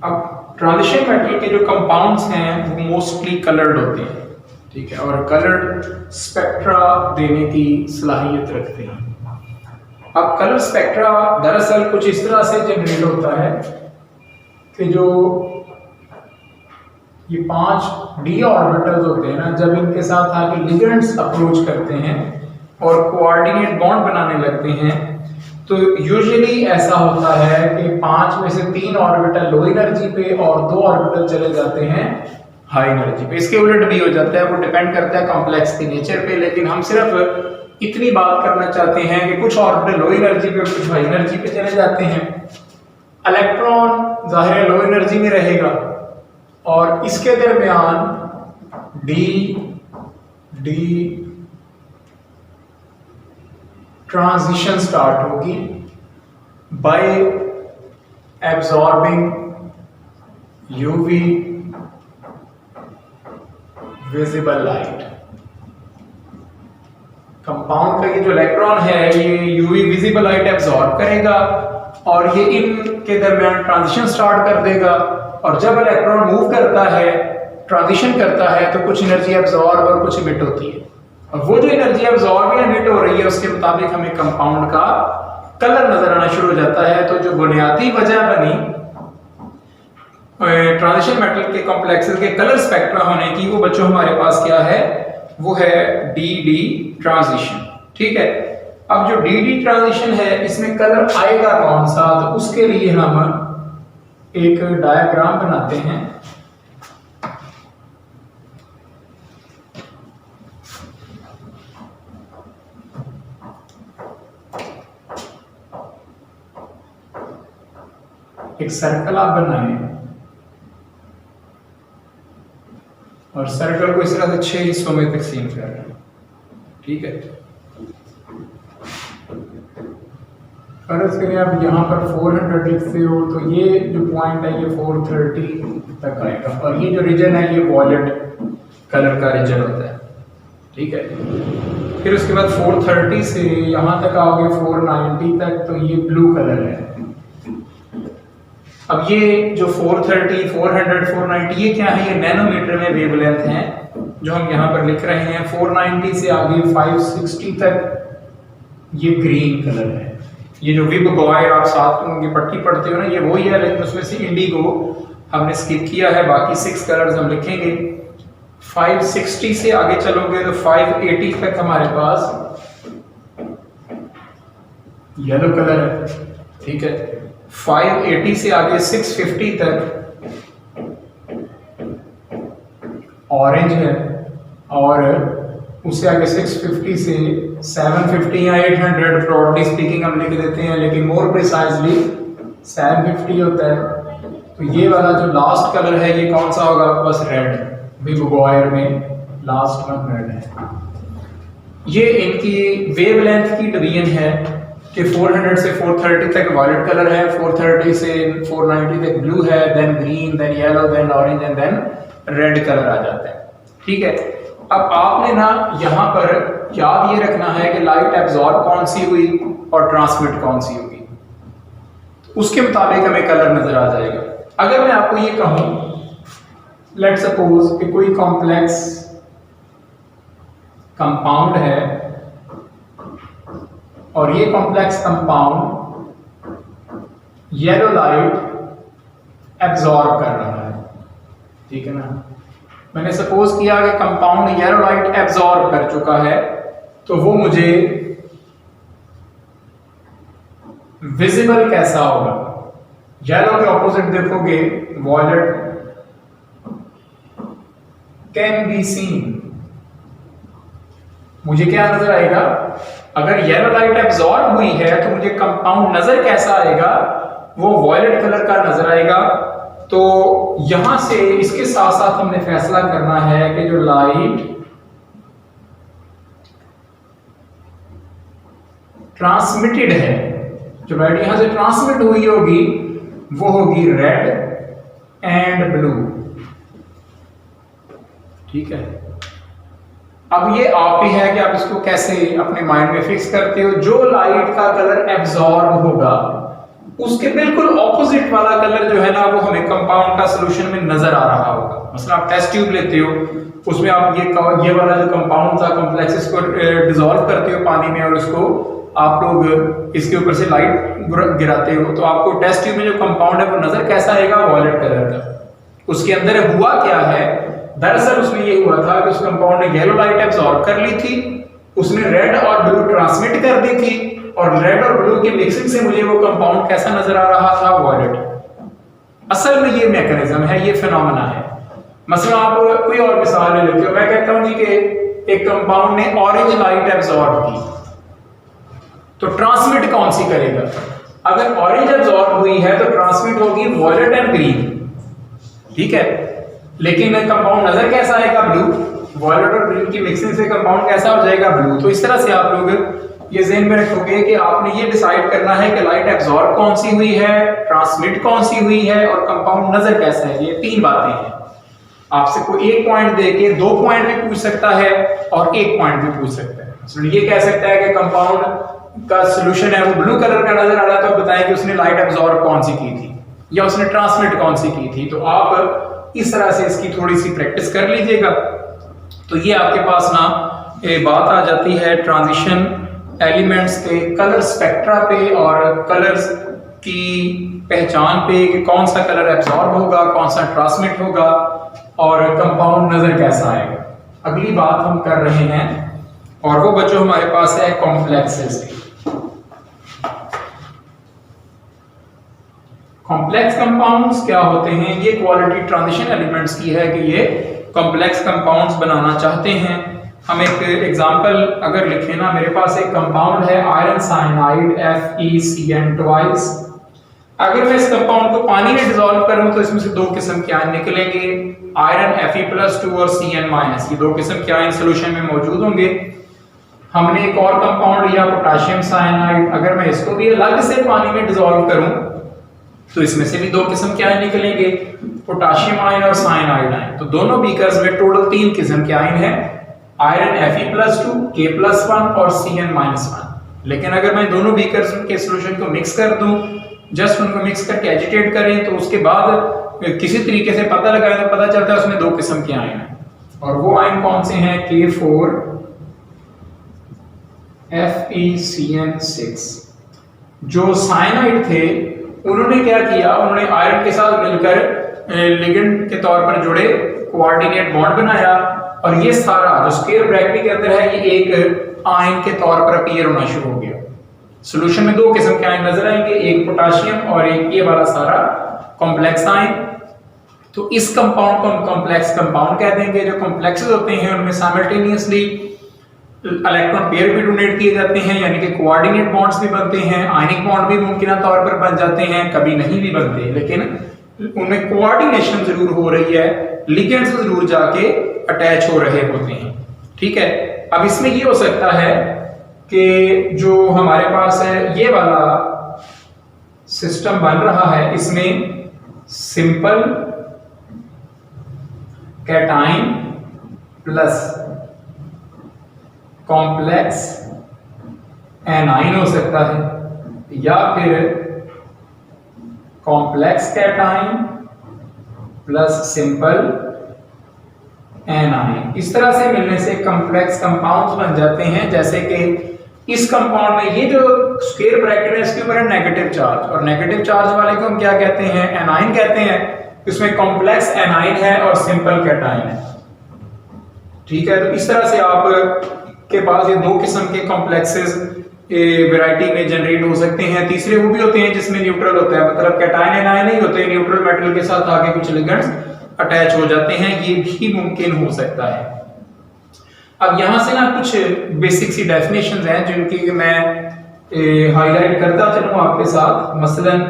अब ट्रांजिशन मेटल के जो कंपाउंड्स हैं वो मोस्टली कलर्ड होते हैं, ठीक है, और कलर्ड स्पेक्ट्रा देने की सलाहियत रखते हैं। अब कलर स्पेक्ट्रा दरअसल कुछ इस तरह से जनरेट होता है कि जो ये 5 d ऑर्बिटल्स होते हैं ना, जब इनके साथ आके लिगेंड्स अप्रोच करते हैं और कोऑर्डिनेट बॉन्ड बनाने लगते हैं, तो यूजुअली ऐसा होता है कि 5 में से 3 ऑर्बिटल लो एनर्जी पे और 2 ऑर्बिटल चले जाते हैं हाई एनर्जी पे। इसके उलट भी हो जाता है, वो डिपेंड करता है कॉम्प्लेक्स के नेचर पे, लेकिन हम सिर्फ इतनी बात करना चाहते हैं कि कुछ ऑर्बिटल लो एनर्जी पे और कुछ हाई एनर्जी पे चले जाते हैं। इलेक्ट्रॉन जाहिर है लो एनर्जी में रहेगा और इसके दरमियान डी ट्रांजिशन स्टार्ट होगी bye absorbing UV visible light. Compound का ये जो इलेक्ट्रॉन है ये यूवी विजिबल लाइट एब्जॉर्ब करेगा और ये इनके दरमियान ट्रांजिशन स्टार्ट कर देगा और जब इलेक्ट्रॉन मूव करता है, ट्रांजिशन करता है, तो कुछ एनर्जी एब्जॉर्ब और कुछ इमिट होती है और वो जो एनर्जी एब्जॉर्ब या इमिट हो रही है उसके मुताबिक हमें कंपाउंड का कलर नजर आना शुरू हो जाता है। तो जो बुनियादी वजह बनी ट्रांजिशन मेटल के कॉम्प्लेक्सेस के कलर स्पेक्ट्रा होने की, वो बच्चों हमारे पास क्या है, वो है डी ट्रांजिशन। ठीक है, अब जो डी ट्रांजिशन है इसमें कलर आएगा कौन सा, तो उसके लिए हम एक डायग्राम बनाते हैं। एक सर्कल आप बनाएं और सर्कल को इस तरह से 6 हिस्सों में तकसीम कर रहे हैं। ठीक है, फर्ज करें आप यहाँ पर 400 लिखते हो तो ये जो पॉइंट है ये 430 तक आएगा और ये जो रीजन है ये वॉयलेट कलर का रीजन होता है। ठीक है, फिर उसके बाद 430 से यहाँ तक आओगे 490 तक, तो ये ब्लू कलर है। अब ये जो 430, 400, 490 ये क्या है, ये नैनोमीटर में वेवलेंथ हैं जो हम यहाँ पर लिख रहे हैं। 490 से आगे 560 तक ये ग्रीन कलर है। ये जो विब गॉयर आप साथ की पट्टी पढ़ते हो ना, ये वही है, लेकिन उसमें से इंडिगो हमने स्किप किया है, बाकी 6 कलर्स हम लिखेंगे। 560 से आगे चलोगे तो 580 तक हमारे पास येलो कलर है। ठीक है, 580 से आगे 650 तक ऑरेंज है और उससे आगे 650 से 750 या 800 ब्रॉडली स्पीकिंग हम लिख देते हैं, लेकिन मोर प्रिसाइजली 750 होता है। तो ये वाला जो लास्ट कलर है ये कौन सा होगा, बस रेड। विब गॉयर में लास्ट वन रेड है। ये इनकी वेवलेंथ की डिवीजन है कि 400 से 430 तक वायलेट कलर है, 430 से 490 तक ब्लू है, then green, then yellow, then orange and then red colour आ जाता है। ठीक है, अब आपने ना यहाँ पर याद ये रखना है कि लाइट एब्जॉर्ब कौन सी हुई और ट्रांसमिट कौन सी होगी, उसके मुताबिक हमें कलर नजर आ जाएगा। अगर मैं आपको ये कहूं, लेट सपोज कि कोई कॉम्प्लेक्स कंपाउंड है और ये complex compound yellow light absorb कर रहा है। ठीक है ना, मैंने सपोज किया कि कंपाउंड येलो लाइट एब्जॉर्ब कर चुका है, तो वो मुझे विजिबल कैसा होगा। येलो के ऑपोजिट देखोगे वॉयलेट कैन बी सीन। मुझे क्या नजर आएगा, अगर येलो लाइट एब्जॉर्ब हुई है तो मुझे कंपाउंड नजर कैसा आएगा, वो वॉयलेट कलर का नजर आएगा। तो यहां से इसके साथ साथ हमने फैसला करना है कि जो लाइट ट्रांसमिटेड है, जो लाइट यहां से ट्रांसमिट हुई होगी वो होगी रेड एंड ब्लू। ठीक है, अब ये आप ही है कि आप इसको कैसे अपने माइंड में फिक्स करते हो। जो लाइट का कलर एब्जॉर्ब होगा उसके बिल्कुल ऑपोजिट वाला कलर जो है ना, वो हमें कंपाउंड का सॉल्यूशन में नजर आ रहा होगा। मतलब आप टेस्ट ट्यूब लेते हो, उसमें आप ये वाला जो कंपाउंड था कॉम्प्लेक्स को डिसॉल्व करते हो पानी में और उसको आप लोग इसके ऊपर से लाइट गिराते हो, तो आपको टेस्ट ट्यूब में जो कंपाउंड है वो नजर कैसा आएगा, वॉयलेट कलर का। उसके अंदर हुआ क्या है, दरअसल उसमें ये हुआ था कि उस कंपाउंड ने येलो लाइट एब्जॉर्ब कर ली थी, उसने रेड और ब्लू ट्रांसमिट कर दी थी, और रेड और ब्लू की मिक्सिंग से मुझे वो कंपाउंड कैसा नजर आ रहा था, वॉयलेट। असल में ये मैकेनिज्म है, ये फिनोमेना है। मसला आप कोई और मिसाल ले लेते हो, मैं कहता हूं जी कि एक कंपाउंड ने ऑरेंज लाइट एब्जॉर्ब की, तो ट्रांसमिट कौन सी करेगा? अगर ऑरेंज एब्जॉर्ब हुई है तो ट्रांसमिट होगी वॉयलेट एंड ग्रीन, ठीक है। लेकिन कंपाउंड नजर कैसा आएगा? ब्लू। वॉयलेट और ग्रीन की मिक्सिंग से कंपाउंड कैसा हो जाएगा? ब्लू। तो इस तरह से आप लोग ये ज़हन में रखोगे कि आपने ये डिसाइड करना है कि लाइट एब्जॉर्ब कौन सी हुई है, ट्रांसमिट कौन सी हुई है और कंपाउंड नजर कैसा है। ये तीन बातें हैं। आपसे कोई एक पॉइंट देके 2 पॉइंट भी पूछ सकता है और 1 पॉइंट भी पूछ सकता है। तो ये कह सकता है कि कंपाउंड का सॉल्यूशन है वो ब्लू कलर का नजर आ रहा है, तो बताएं कि उसने लाइट एब्जॉर्ब कौन सी की थी या उसने ट्रांसमिट कौन सी की थी। तो आप इस तरह से इसकी थोड़ी सी प्रैक्टिस कर लीजिएगा। तो ये आपके पास ना बात आ जाती है ट्रांजिशन एलिमेंट्स के कलर स्पेक्ट्रा पे और कलर्स की पहचान पे कि कौन सा कलर एब्जॉर्ब होगा, कौन सा ट्रांसमिट होगा और कंपाउंड नजर कैसा आएगा। अगली बात हम कर रहे हैं और वो बच्चों हमारे पास है कॉम्प्लेक्सेस की। कॉम्प्लेक्स कंपाउंड्स क्या होते हैं? ये क्वालिटी ट्रांजिशन एलिमेंट्स की है कि ये कॉम्प्लेक्स कंपाउंड्स बनाना चाहते हैं। हम एक एग्जांपल अगर लिखें ना, मेरे पास एक कंपाउंड है आयरन साइनाइड FeCN ट्वाइस। अगर मैं इस कंपाउंड को पानी में डिसॉल्व करूं तो इसमें से 2 किस्म के आयन निकलेंगे, आयरन Fe+2 और Cn-। ये 2 किस्म के आयन सॉल्यूशन में मौजूद होंगे। हमने एक और कंपाउंड लिया पोटेशियम साइनाइड। अगर मैं इसको भी अलग से पानी में डिसॉल्व करूं तो इसमें से भी 2 किस्म के आयन निकलेंगे, पोटेशियम आयन और साइनाइड आयन। तो दोनों बीकर्स में टोटल 3 किस्म के आयन हैं, आयरन Fe+2, K+1 और Cn-1। लेकिन अगर मैं दोनों बीकर्स के सॉल्यूशन को मिक्स कर दूं, जस्ट उनको मिक्स करके एजिटेट करें, तो उसके बाद किसी तरीके से पता लगाएं तो पता चलता है उसमें 2 किस्म के आयन हैं। और वो आयन कौन से हैं? K4 FeCN6। जो साइनाइड थे उन्होंने क्या किया, उन्होंने आयरन के साथ मिलकर लिगेंड के तौर पर जुड़े, कोऑर्डिनेट बॉन्ड बनाया और ये सारा जो स्क्वायर ब्रैकेट के अंदर है ये एक आयन के तौर पर अपीयर होना शुरू हो गया। सॉल्यूशन में 2 किस्म के आयन नजर आएंगे, एक पोटेशियम और एक ये वाला सारा कॉम्प्लेक्स आयन। तो इस कंपाउंड को हम कॉम्प्लेक्स कंपाउंड कह देंगे। जो कॉम्प्लेक्सेस होते हैं उनमें साइमल्टेनियसली इलेक्ट्रॉन पेयर भी डोनेट किए जाते हैं, यानी कि कोऑर्डिनेट बॉन्ड्स भी बनते हैं, आयनिक बॉन्ड भी मुमकिन तौर पर बन जाते हैं, कभी नहीं भी बनते, लेकिन उनमें कोऑर्डिनेशन जरूर हो रही है, लिगेंड्स जरूर जाके अटैच हो रहे होते हैं, ठीक है। अब इसमें ये हो सकता है कि जो हमारे पास है ये वाला सिस्टम बन रहा है, इसमें simple cation plus complex A9 हो सकता है, या फिर complex cation plus simple A9. इस तरह से मिलने से कॉम्प्लेक्स कंपाउंड्स बन जाते हैं। जैसे कि इस कंपाउंड में ये जो स्क्वायर ब्रैकेट है इसके ऊपर है नेगेटिव चार्ज, और नेगेटिव चार्ज वाले को हम क्या कहते हैं? एनाइन कहते हैं। इसमें कॉम्प्लेक्स एनाइन है और सिंपल कैटाइन है, ठीक है। तो इस तरह से आप के पास ये 2 किस्म के कॉम्प्लेक्सेस वैरायटी में जनरेट हो सकते हैं। तीसरे वो भी होते हैं जिसमें न्यूट्रल होता है, मतलब कैटाइन एनाइन नहीं होते, न्यूट्रल मेटल के साथ आगे कुछ लिगेंड्स अटैच हो जाते हैं, ये भी मुमकिन हो सकता है। अब यहां से ना कुछ बेसिक सी डेफिनेशंस हैं जिनकी मैं हाईलाइट करता चलूं आपके साथ। मसलन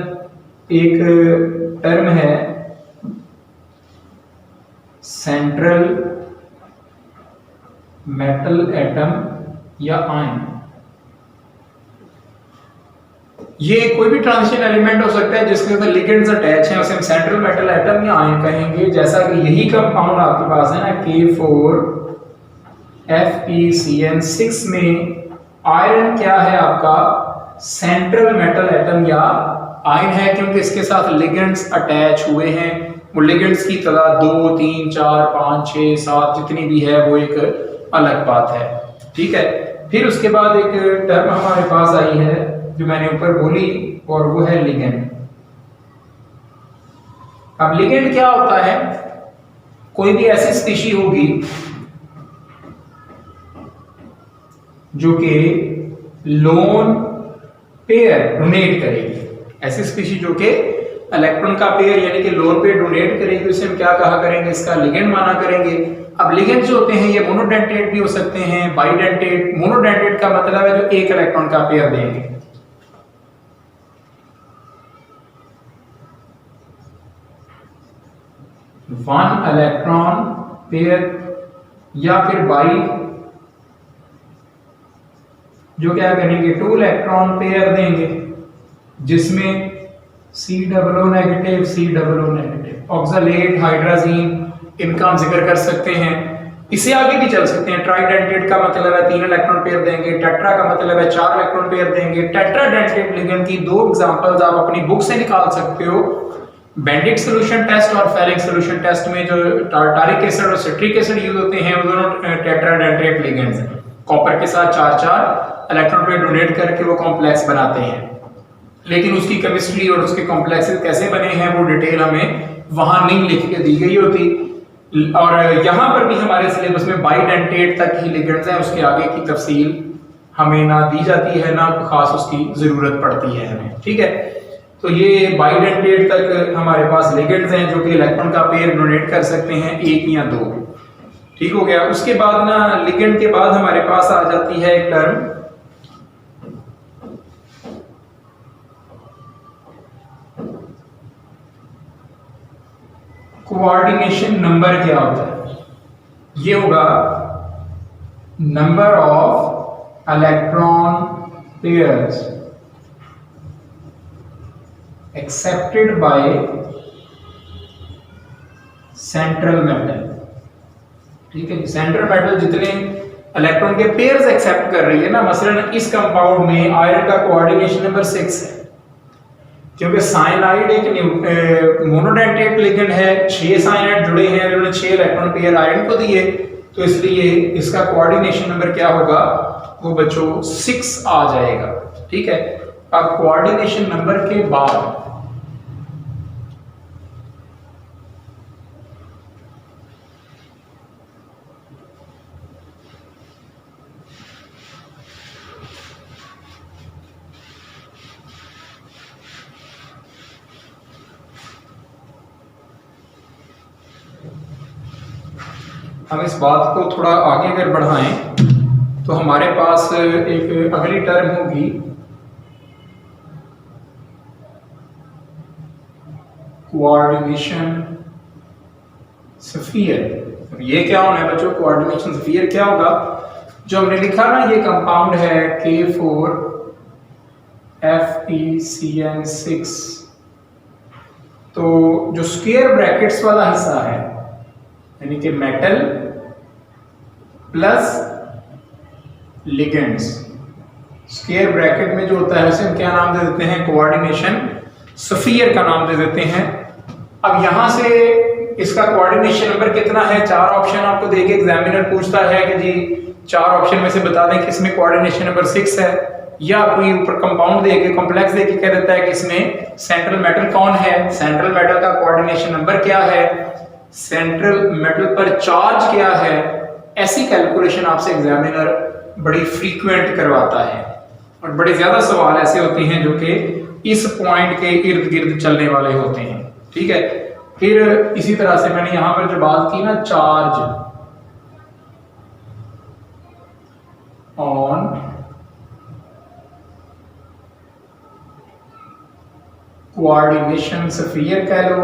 एक टर्म है सेंट्रल मेटल एटम या आयन। ये कोई भी ट्रांजिशन एलिमेंट हो सकता है जिसके अंदर लिगेंड्स अटैच हैं, उसे हम सेंट्रल मेटल एटम या आयन कहेंगे। जैसा कि यही कंपाउंड आपके पास है ना, K4 FeCN6 में आयरन क्या है आपका? सेंट्रल मेटल एटम या आयन है, क्योंकि इसके साथ लिगेंड्स अटैच हुए हैं। वो लिगेंड्स की तादाद 2, 3, 4, 5, 6, 7 जितनी भी है वो एक अलग बात है, ठीक है। फिर उसके बाद एक टर्म हमारे पास आई है जो मैंने ऊपर बोली, और वो है लिगेंड। अब लिगेंड क्या होता है? कोई भी ऐसी स्पीशी होगी जो कि लोन पेयर डोनेट करेगी, ऐसी स्पीशी जो कि इलेक्ट्रॉन का पेयर यानी कि लोन पेयर डोनेट करेगी उसे हम क्या कहा करेंगे, इसका लिगेंड माना करेंगे। अब लिगेंड जो होते हैं ये मोनोडेंटेट भी हो सकते हैं, बाइडेंटेट। मोनोडेंटेट का मतलब है जो एक इलेक्ट्रॉन का पेयर देंगे। वन इलेक्ट्रॉन पेयर या फिर बाई जो क्या करेंगे, टू इलेक्ट्रॉन पेयर देंगे जिसमें C double O negative, C double O negative, oxalate, hydrazine, इनका हम जिक्र कर सकते हैं। इसे आगे भी चल सकते हैं। ट्राइडेंटेट का मतलब है 3 इलेक्ट्रॉन पेयर देंगे, टेट्रा का मतलब है 4 इलेक्ट्रॉन पेयर देंगे। टेट्राडेंटेट लिगेंड की 2 एग्जांपल्स आप अपनी बुक से निकाल सकते हो। बेंडिक सॉल्यूशन टेस्ट और फेरिक सॉल्यूशन टेस्ट में जो टार्टारिक एसिड और सिट्रिक एसिड यूज होते हैं वो दोनों टेट्राडेंटेट लिगेंड्स हैं। कॉपर के साथ 4 इलेक्ट्रॉन पेयर डोनेट करके वो कॉम्प्लेक्स बनाते हैं, लेकिन उसकी केमिस्ट्री और उसके कॉम्प्लेक्सेस कैसे बने हैं वो डिटेल हमें वहां नहीं लिख के दी गई होती। और यहाँ पर भी हमारे सिलेबस में बाइडेंटेट तक ही लिगेंड्स हैं, उसके आगे की तफसील हमें ना दी जाती है ना खास उसकी जरूरत पड़ती है हमें, ठीक है। तो ये बाइडेंटेट तक हमारे पास लिगेंड्स हैं जो कि इलेक्ट्रॉन का पेयर डोनेट कर सकते हैं, 1 या 2, ठीक हो गया। उसके बाद ना लिगेंड के बाद हमारे पास आ जाती है एक टर्म कोऑर्डिनेशन नंबर। क्या होता है? ये होगा number of electron pairs accepted by central metal, ठीक है। सेंट्रल मेटल जितने इलेक्ट्रॉन के पेयर्स एक्सेप्ट कर रही है ना, मसलन इस कंपाउंड में आयरन का कोऑर्डिनेशन नंबर 6 है, क्योंकि साइनाइड एक मोनोडेंटेट लिगेंड है, 6 साइनाइड जुड़े हैं, उन्होंने 6 इलेक्ट्रॉन पेयर आयरन को दिए, तो इसलिए इसका कोऑर्डिनेशन नंबर क्या होगा, वो बच्चों 6 आ जाएगा, ठीक है। अब कोऑर्डिनेशन नंबर के बाद हम इस बात को थोड़ा आगे अगर बढ़ाएं तो हमारे पास एक अगली टर्म होगी कोऑर्डिनेशन स्फीयर। ये क्या होना है बच्चों, कोऑर्डिनेशन स्फीयर क्या होगा, जो हमने लिखा ना ये कंपाउंड है K4FeCN6, तो जो स्क्वायर ब्रैकेट्स वाला हिस्सा है यानी कि metal plus ligands, square bracket में जो होता है उसे हम क्या नाम दे देते हैं, कोऑर्डिनेशन स्फीयर का नाम दे देते हैं। अब यहां से इसका कोऑर्डिनेशन नंबर कितना है, 4 ऑप्शन आपको देके एग्जामिनर पूछता है कि जी 4 ऑप्शन में से बता दें कि इसमें कोऑर्डिनेशन नंबर 6 है, या कोई ऊपर कंपाउंड देके कॉम्प्लेक्स देके कह देता है कि इसमें सेंट्रल मेटल कौन है, सेंट्रल मेटल का कोऑर्डिनेशन नंबर क्या है, सेंट्रल मेटल पर चार्ज क्या है। ऐसी कैलकुलेशन आपसे एग्जामिनर बड़ी फ्रीक्वेंट करवाता है और बड़े ज्यादा सवाल ऐसे होते हैं जो कि इस पॉइंट के इर्द गिर्द चलने वाले होते हैं, ठीक है। फिर इसी तरह से मैंने यहां पर जो बात की ना, चार्ज ऑन कोऑर्डिनेशन स्फीयर कह लो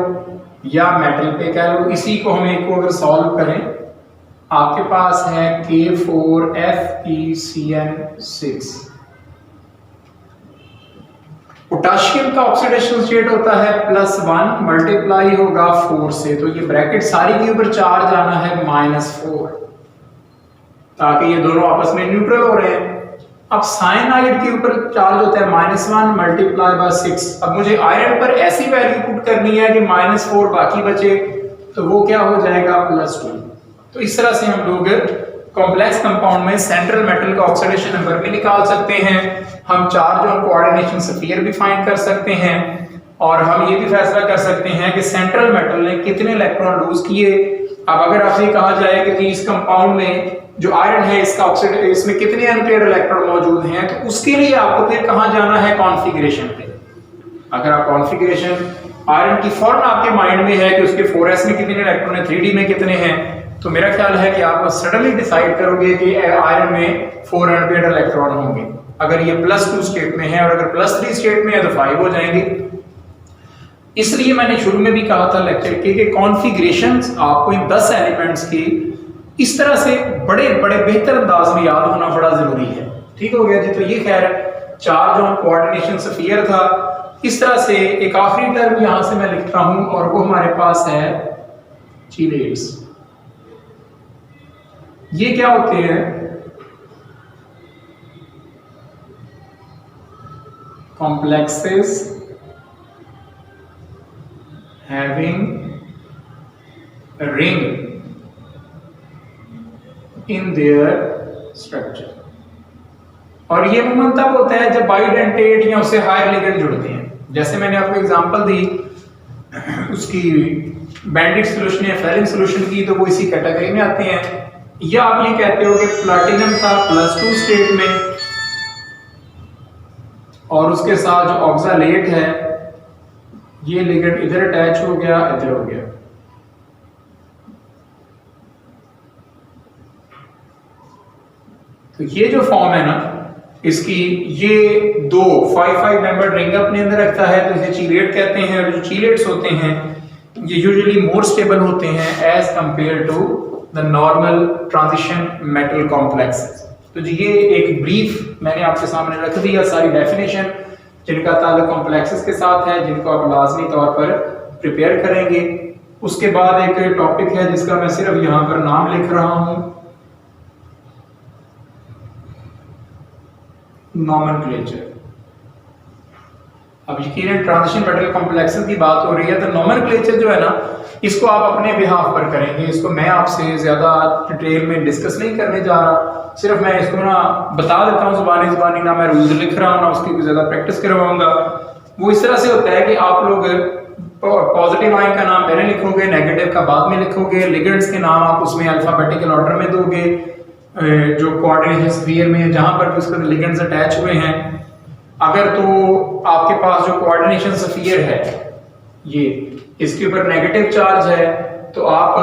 या मेटल पे कह लो, इसी को हम एक को अगर सॉल्व करें, आपके पास है K4FeCN6। पोटाशियम का ऑक्सीडेशन स्टेट होता है +1 मल्टीप्लाई होगा 4 से, तो ये ब्रैकेट सारी के ऊपर चार्ज आना है -4, ताकि ये दोनों आपस में न्यूट्रल हो रहे हैं। अब साइनाइड के ऊपर चार्ज होता है -1 मल्टीप्लाई बाय 6। अब मुझे आयरन पर ऐसी वैल्यू पुट करनी है कि -4 बाकी बचे, तो वो क्या हो जाएगा +2। तो इस तरह से हम लोग कॉम्प्लेक्स कंपाउंड में सेंट्रल मेटल का ऑक्सीडेशन नंबर भी निकाल सकते हैं, हम चार्ज और कोऑर्डिनेशन स्फीयर भी फाइंड कर सकते हैं, और हम ये भी फैसला कर सकते हैं कि सेंट्रल मेटल ने कितने इलेक्ट्रॉन लूज किए। अब अगर आपसे कहा जाए कि इस कंपाउंड में जो आयरन है इसका ऑक्सीडेशन, इसमें कितने अनपेयर्ड इलेक्ट्रॉन मौजूद हैं, तो उसके लिए आपको फिर कहां जाना है, कॉन्फ़िगरेशन पे। अगर आप कॉन्फ़िगरेशन आयरन की फौरन आपके माइंड में है कि उसके 4s में कितने इलेक्ट्रॉन है, 3d में कितने हैं, तो मेरा ख्याल है कि आप सडनली डिसाइड करोगे कि आयरन में 4 अनपेयर्ड इलेक्ट्रॉन होंगे। अगर ये +2 स्टेट में है और अगर +3 स्टेट में है तो 5 हो जाएंगे। इसलिए मैंने शुरू में भी कहा था लेक्चर के कि कॉन्फ़िगरेशंस आपको इन 10 एलिमेंट्स की इस तरह से बड़े बड़े बेहतर अंदाज में याद होना बड़ा जरूरी है। ठीक हो गया जी। तो ये खैर चार्ज ऑन कोऑर्डिनेशन स्फीयर था। इस तरह से एक आखिरी टर्म यहां से मैं लिखता हूं और वो हमारे पास है चीलेट्स। ये क्या होते हैं? Complexes having ring in their structure. और ये अमूमन तब होता है जब बाइडेंटेट या उससे हायर लिगेंड जुड़ते हैं। जैसे मैंने आपको एग्जांपल दी उसकी बैंडिड सॉल्यूशन या फेरिन सॉल्यूशन की, तो वो इसी कैटेगरी में आते हैं। या आप ये कहते हो कि प्लैटिनम था +2 स्टेट में और उसके साथ जो ऑक्सालेट है ये लिगेंड इधर अटैच हो गया, इधर हो गया। तो ये जो फॉर्म है ना इसकी, ये 2 5 मेंबर रिंग अपने अंदर रखता है, तो इसे चीलेट कहते हैं। और जो चीलेट्स होते हैं ये यूजुअली मोर स्टेबल होते हैं as compare to the normal transition metal complexes. तो जी ये एक ब्रीफ मैंने आपके सामने रख दिया, सारी डेफिनेशन जिनका ताल्लुक कॉम्प्लेक्सेस के साथ है, जिनको आप लाजमी तौर पर प्रिपेयर करेंगे। उसके बाद एक टॉपिक है जिसका मैं सिर्फ यहाँ पर नाम लिख रहा हूँ, नॉमेनक्लेचर। अब यकीनन ट्रांजिशन मेटल कॉम्प्लेक्सेस की बात हो रही है, तो नॉमेनक्लेचर जो है ना इसको आप अपने बिहाफ पर करेंगे। इसको मैं आपसे ज्यादा डिटेल में डिस्कस नहीं करने जा रहा, सिर्फ मैं इसको ना बता देता हूँ जुबानी, ना मैं रूल्स लिख रहा हूँ ना उसकी कोई ज्यादा प्रैक्टिस करवाऊंगा। वो इस तरह से होता है कि आप लोग पॉजिटिव आयन का नाम पहले लिखोगे, नेगेटिव का बाद में लिखोगे, लिगेंड्स के नाम आप उसमें अल्फाबेटिकल ऑर्डर में दोगे, जो कोऑर्डिनेशन स्फीयर में जहां पर भी उसके लिगेंड्स अटैच हुए हैं। अगर तो आपके पास जो कोऑर्डिनेशन स्फीयर है ये इसके ऊपर नेगेटिव चार्ज है तो आप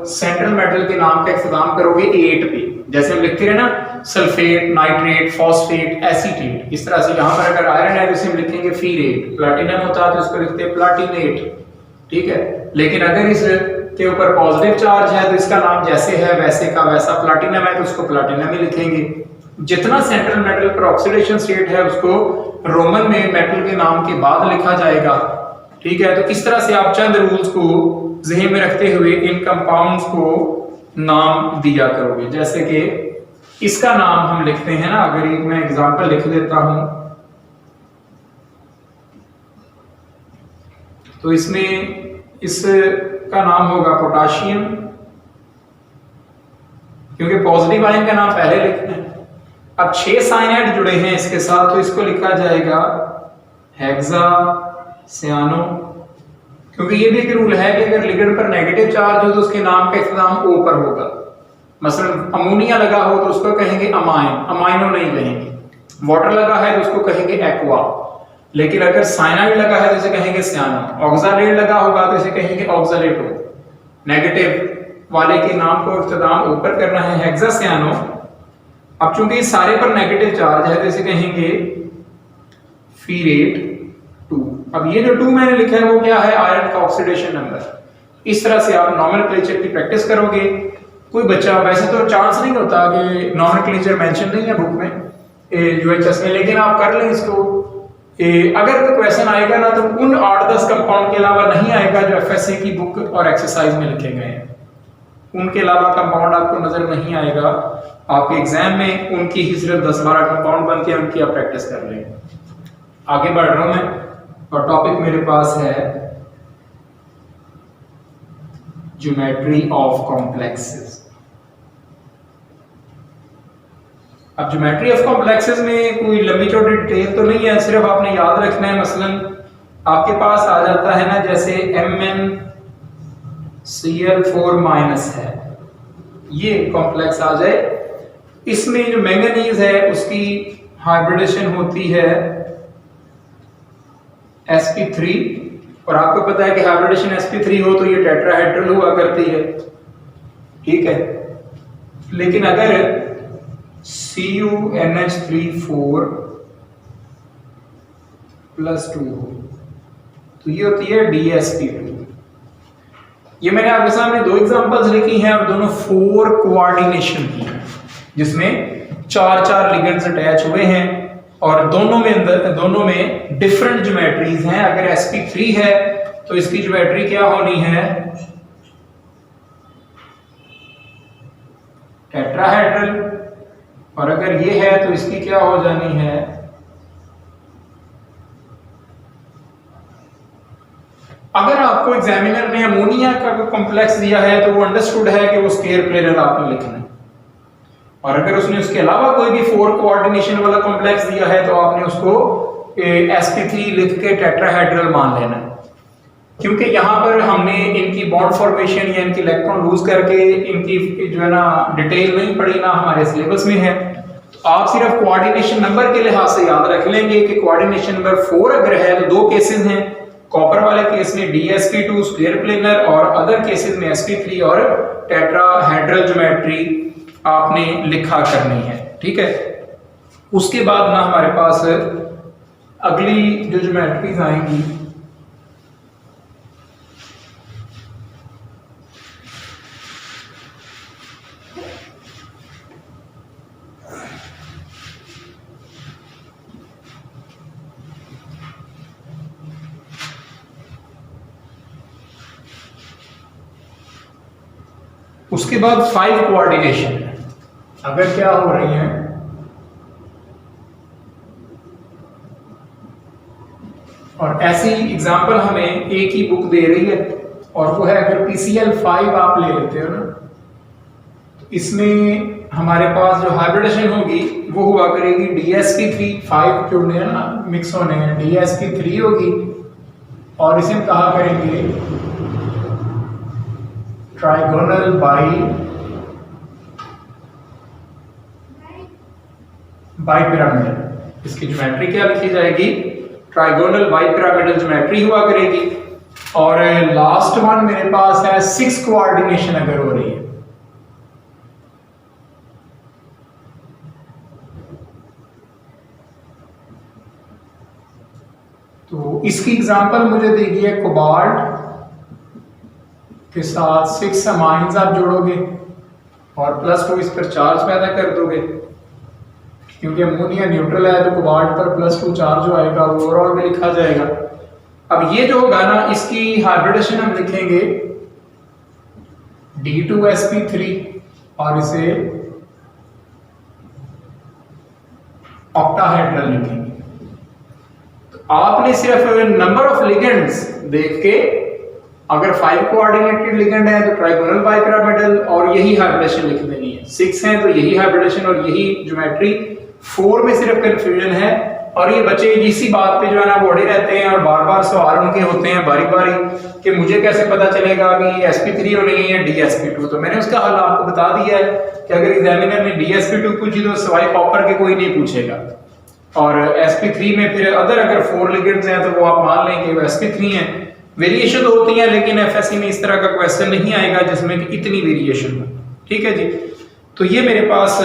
सेंट्रल मेटल के नाम का इस्तेमाल करोगे 8 पे, जैसे हम लिखते हैं ना सल्फेट, नाइट्रेट, फॉस्फेट, एसीटेट। इस तरह से यहाँ पर अगर आयरन है तो इसे हम लिखेंगे फीरेट, प्लैटिनम होता है तो इसको लिखते हैं प्लैटिनेट। ठीक है, लेकिन अगर इस के ऊपर पॉजिटिव चार्ज है तो इसका नाम जैसे है वैसे का वैसा, प्लैटिनम है तो उसको प्लैटिनम ही लिखेंगे। जितना सेंट्रल मेटल पर ऑक्सीडेशन स्टेट है उसको रोमन में मेटल के नाम के बाद लिखा जाएगा। ठीक है, तो इस तरह से आप चंद रूल्स को ज़हन में रखते हुए इन कंपाउंड्स को नाम दिया करोगे। जैसे कि इसका नाम हम लिखते हैं ना, अगर एक मैं एग्जांपल लिख देता हूं तो इसमें इसका नाम होगा पोटाशियम, क्योंकि पॉजिटिव आयन का नाम पहले लिखना है। अब 6 साइनाइड जुड़े हैं इसके साथ तो इसको लिखा जाएगा हेक्सासियानो, क्योंकि ये भी एक रूल है कि अगर लिगेंड पर नेगेटिव चार्ज हो तो उसके नाम का इख्तिताम ओ पर होगा। मसलन अमोनिया लगा हो तो उसको कहेंगे अमाइन, अमाइनो नहीं कहेंगे। वाटर लगा है तो उसको कहेंगे एक्वा, लेकिन अगर साइनाइड लगा है तो इसे कहेंगे सियानो। ऑक्सालेट लगा होगा तो इसे कहेंगे ऑक्सालेटो। नेगेटिव वाले के नाम को इख्तिताम ऊपर करना है हेक्सासियानो। अब चूंकि सारे पर नेगेटिव चार्ज है तो इसे कहेंगे फीरेट 2। अब ये जो 2 मैंने लिखा है वो क्या है? आयरन का ऑक्सीडेशन नंबर। इस तरह से आप नॉमेनक्लेचर की प्रैक्टिस करोगे। कोई बच्चा, वैसे तो चांस नहीं होता कि नॉमेनक्लेचर मेंशन नहीं है बुक में यूएचएस में, लेकिन आप कर लें इसको। अगर कोई क्वेश्चन आएगा ना तो उन 8-10 कंपाउंड के अलावा नहीं आएगा जो एफएससी की बुक और एक्सरसाइज में लिखे गए हैं। उनके अलावा कंपाउंड आपको नजर नहीं आएगा। आपके एग्जाम में उनकी ही सिर्फ 10-12 कंपाउंड बनते हैं, उनकी आप प्रैक्टिस कर लें। आगे बढ़ रहा हूं मैं और टॉपिक मेरे पास है ज्योमेट्री ऑफ कॉम्प्लेक्सेस। अब ज्योमेट्री ऑफ कॉम्प्लेक्सेस में कोई लंबी चौड़ी डिटेल तो नहीं है, सिर्फ आपने याद रखना है। मसलन आपके पास आ जाता है ना, जैसे MnCl4- है, ये कॉम्प्लेक्स आ जाए। इसमें जो मैंगनीज है उसकी हाइब्रिडेशन होती है sp3 और आपको पता है कि हाइब्रिडेशन sp3 हो तो ये टेट्राहेड्रल हुआ करती है, ठीक है। लेकिन अगर CuNH3 4+2 हो तो ये होती है DsP2। ये मैंने आपके सामने दो एग्जांपल्स लिखी हैं और दोनों 4 कोऑर्डिनेशन की हैं, जिसमें 4 लिगेंड्स अटैच हुए हैं और दोनों में डिफरेंट ज्योमेट्रीज हैं। अगर sp3 है तो इसकी ज्योमेट्री क्या होनी है, टेट्राहेड्रल, और अगर ये है तो इसकी क्या हो जानी है, अगर आपको एग्जामिनर ने अमोनिया का कॉम्प्लेक्स दिया है तो वो अंडरस्टूड है कि वो स्क्वायर प्लेनर आपने लिखना है, और अगर उसने उसके अलावा कोई भी 4 कोऑर्डिनेशन वाला कॉम्प्लेक्स दिया है तो आपने उसको sp3 लिख के टेट्राहेड्रल मान लेना है। क्योंकि यहाँ पर हमने इनकी बॉन्ड फॉर्मेशन या इनकी इलेक्ट्रॉन लूज करके इनकी जो है ना डिटेल नहीं पढ़ी, ना हमारे सिलेबस में है, तो आप सिर्फ कोऑर्डिनेशन नंबर के लिहाज से याद रख लेंगे कि कोऑर्डिनेशन नंबर 4 अगर है तो दो केसेस हैं, कॉपर वाले केस में DsP2 स्क्वायर प्लेनर और अदर केसेस में sp3 और टेट्राहेड्रल ज्योमेट्री आपने लिखा करनी है, ठीक है। उसके बाद ना हमारे पास अगली जो ज्योमेट्रीज आएंगी उसके बाद 5 कोऑर्डिनेशन अगर क्या हो रही है, और ऐसी एग्जांपल हमें एक ही बुक दे रही है और वो है अगर PCl5 आप ले लेते हो ना, तो इसमें हमारे पास जो हाइब्रिडेशन होगी वो हुआ करेगी DsP3, 5 जुड़ने हैं ना, मिक्स होने हैं, DsP3 होगी और इसे हम कहा करेंगे ट्राइगोनल बाइपिरामिडल। इसकी ज्योमेट्री क्या लिखी जाएगी, ट्राइगोनल बाइपिरामिडल ज्योमेट्री हुआ करेगी। और लास्ट वन मेरे पास है 6 कोऑर्डिनेशन अगर हो रही है, तो इसकी एग्जांपल मुझे देगी है कोबाल्ट के साथ 6 अमाइंस आप जोड़ोगे और +2 इस पर चार्ज पैदा कर दोगे, क्योंकि अमोनिया न्यूट्रल है तो कोबाल्ट पर +2 चार्ज जो आएगा वो ओवरऑल में लिखा जाएगा। अब ये जो होगा ना, इसकी हाइब्रिडेशन हम लिखेंगे D2sp3 और इसे ऑक्टाहेड्रल लिखेंगे। तो आपने सिर्फ नंबर ऑफ लिगेंड्स देख के, अगर 5 कोऑर्डिनेटेड लिगेंड है तो ट्राइगोनल बाइपिरामिडल और यही हाइब्रिडेशन लिख देनी है, 6 है तो यही हाइब्रिडेशन और यही ज्योमेट्री, 4 में सिर्फ कंफ्यूजन है। और ये बच्चे इसी बात पे जो है ना वो अड़े रहते हैं और बार बार सवाल उनके होते हैं बारी बारी कि मुझे कैसे पता चलेगा कि sp3 होनी है या DsP2। तो मैंने उसका हल आपको बता दिया है कि अगर एग्जामिनर ने DsP2 पूछी तो सिवाय कॉपर के कोई नहीं पूछेगा, और sp3 में फिर अगर 4 लिगेंड्स हैं तो वो आप मान लेंगे वो sp3 है। वेरिएशन तो होती है लेकिन एफएससी में इस तरह का क्वेश्चन नहीं आएगा जिसमें कि इतनी वेरिएशन हो, ठीक है जी। तो ये मेरे पास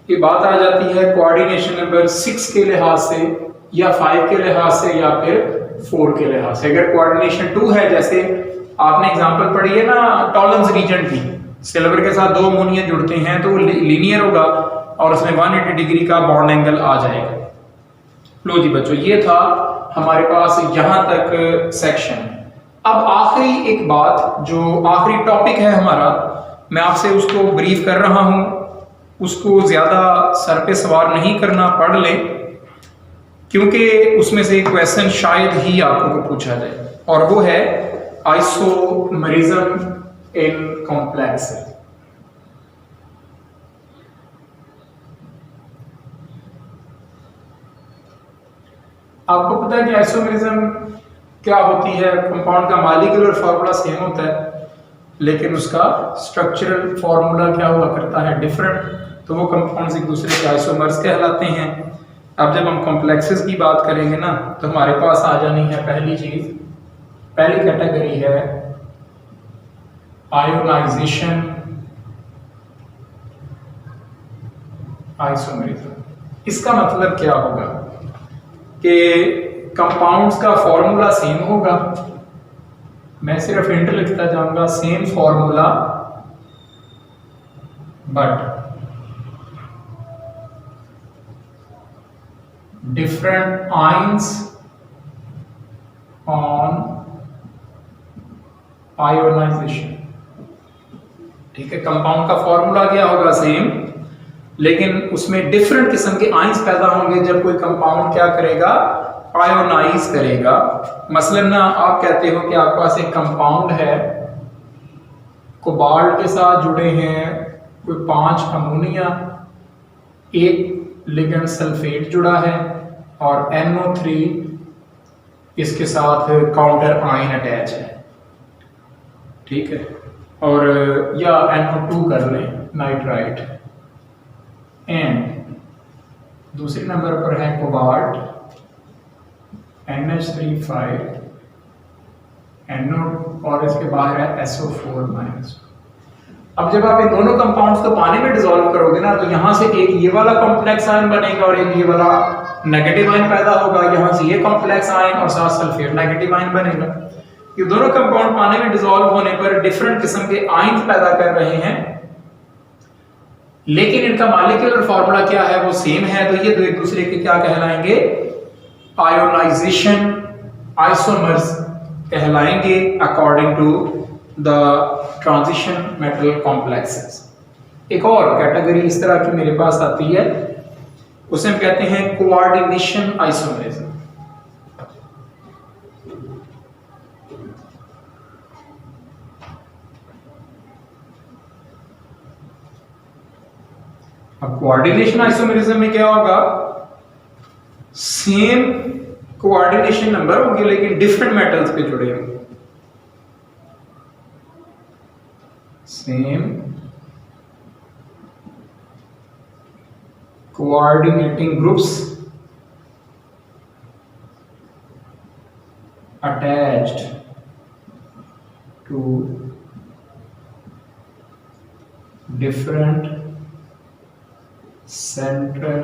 ये बात आ जाती है कोऑर्डिनेशन नंबर 6 के लिहाज से या 5 के लिहाज से या फिर 4 के लिहाज से। अगर कोऑर्डिनेशन 2 है, जैसे आपने एग्जांपल पढ़ी है ना टॉलरेंस रीजन की, सिल्वर के साथ 2 अमोनिया जुड़ते हैं तो वो लीनियर होगा और उसमें 180 डिग्री का बॉन्ड एंगल आ जाएगा। लो जी बच्चों, ये था हमारे पास यहां तक सेक्शन। अब आखिरी एक बात, जो आखिरी टॉपिक है हमारा, मैं आपसे उसको ब्रीफ कर रहा हूं, उसको ज्यादा सर पे सवार नहीं करना, पढ़ लें क्योंकि उसमें से क्वेश्चन शायद ही आपको पूछा जाए, और वो है आइसोमरिज्म इन कॉम्प्लेक्स। आपको पता है कि आइसोमरिज्म क्या होती है? कंपाउंड का मॉलिक्यूलर फार्मूला सेम होता है लेकिन उसका स्ट्रक्चरल फार्मूला क्या हुआ करता है, डिफरेंट। तो वो कंपाउंड्स एक दूसरे के आइसोमर्स कहलाते हैं। अब जब हम कॉम्प्लेक्सेस की बात करेंगे ना तो हमारे पास आ जानी है पहली चीज पहली कैटेगरी है आयोनाइजेशन आइसोमेरिज्म। इसका मतलब क्या होगा कि कंपाउंड्स का फॉर्मूला सेम होगा, मैं सिर्फ इंट लिखता जाऊंगा, same formula but different ions on ionization. ठीक है, कंपाउंड का फॉर्मूला क्या होगा सेम, लेकिन उसमें डिफरेंट किस्म के आयंस पैदा होंगे जब कोई कंपाउंड क्या करेगा, आयोनाइज करेगा। मसलन ना आप कहते हो कि आपके पास एक कंपाउंड है, कोबाल्ट के साथ जुड़े हैं कोई 5 अमोनिया, एक लिगेंड सल्फेट जुड़ा है और NO3 इसके साथ काउंटर आयन अटैच है। ठीक है, और या NO2 कर लें नाइट्राइट, एंड दूसरे नंबर पर है कोबाल्ट NH3 NO और इसके बाहर है SO4-। अब जब आप इन दोनों कंपाउंड्स को पानी में डिसॉल्व करोगे ना, तो यहां से एक ये वाला कॉम्प्लेक्स आयन बनेगा और एक ये वाला नेगेटिव आयन पैदा होगा। यहां से ये कॉम्प्लेक्स आयन और साथ सल्फेट नेगेटिव आयन बनेगा। ये दोनों कंपाउंड पानी में डिसॉल्व होने पर डिफरेंट किस्म के आयन पैदा कर रहे हैं, लेकिन इनका मॉलिक्यूलर फार्मूला क्या है, वो सेम है। तो ये दो एक दूसरे के क्या कहलाएंगे, आयोनाइजेशन आइसोमर्स कहलाएंगे according to the transition metal complexes. एक और कैटेगरी इस तरह की मेरे पास आती है, उसे हम कहते हैं कोऑर्डिनेशन आइसोमरिज्म। अब कोऑर्डिनेशन आइसोमरिज्म में क्या होगा, सेम कोऑर्डिनेशन नंबर होंगे लेकिन डिफरेंट मेटल्स पे जुड़े होंगे। Same coordinating groups attached to different central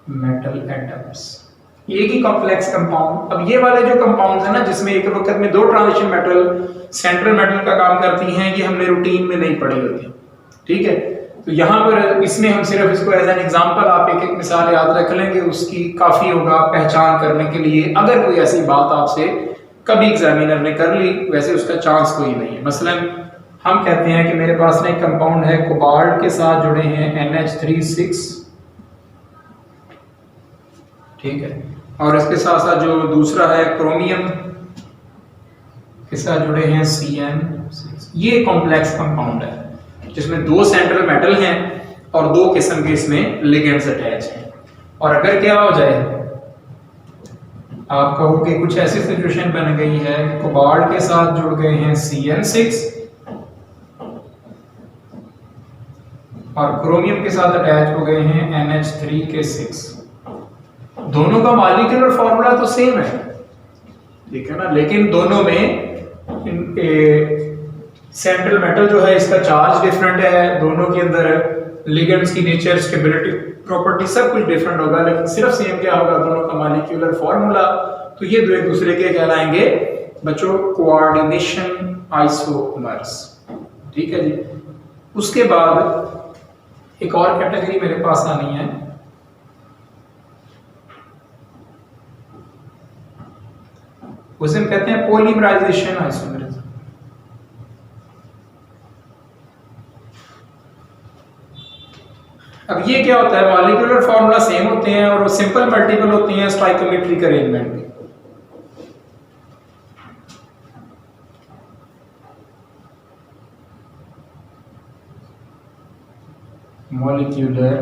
metal atoms। एक ही कॉम्प्लेक्स कंपाउंड। अब ये वाले जो कंपाउंड्स हैं ना, जिसमें एक वक्त में 2 ट्रांजिशन मेटल सेंट्रल मेटल का काम करती हैं, ये हमने रूटीन में नहीं पढ़ी होती। ठीक है, तो यहाँ पर इसमें हम सिर्फ इसको एज एन एग्जांपल, आप एक एक मिसाल याद रख लेंगे, उसकी काफी होगा पहचान करने के लिए। अगर कोई ऐसी बात आपसे कभी एग्जामिनर ने कर ली, वैसे उसका चांस कोई नहीं है। मसलन हम कहते हैं कि मेरे पास में एक कंपाउंड है, कोबाल्ट के साथ जुड़े हैं NH3 ठीक है, और इसके साथ साथ जो दूसरा है क्रोमियम के साथ जुड़े हैं CN6। ये कॉम्प्लेक्स कंपाउंड है जिसमें 2 सेंट्रल मेटल हैं और 2 किस्म के इसमें लिगेंड्स अटैच हैं। और अगर क्या हो जाए, आप कहो कि कुछ ऐसी सिचुएशन बन गई है, कोबाल्ट के साथ जुड़ गए हैं CN6 और क्रोमियम के साथ अटैच हो गए हैं NH3 दोनों का मॉलिक्यूलर फार्मूला तो सेम है, ठीक है ना, लेकिन दोनों में सेंट्रल मेटल जो है इसका चार्ज डिफरेंट है, दोनों के अंदर लिगेंड्स की नेचर, स्टेबिलिटी, प्रॉपर्टी सब कुछ डिफरेंट होगा, लेकिन सिर्फ सेम क्या होगा, दोनों का मॉलिक्यूलर फार्मूला। तो ये दो एक दूसरे के कहलाएंगे बच्चों कोऑर्डिनेशन आइसोमर्स। ठीक है जी। उसके बाद एक और कैटेगरी मेरे पास आनी है, उसे हम कहते हैं पॉलीमराइजेशन आइसोमरिज्म। अब ये क्या होता है, मॉलिक्यूलर फार्मूला सेम होते हैं और वो सिंपल मल्टीपल होती हैं स्टोइकोमेट्रिक अरेंजमेंट में। Molecular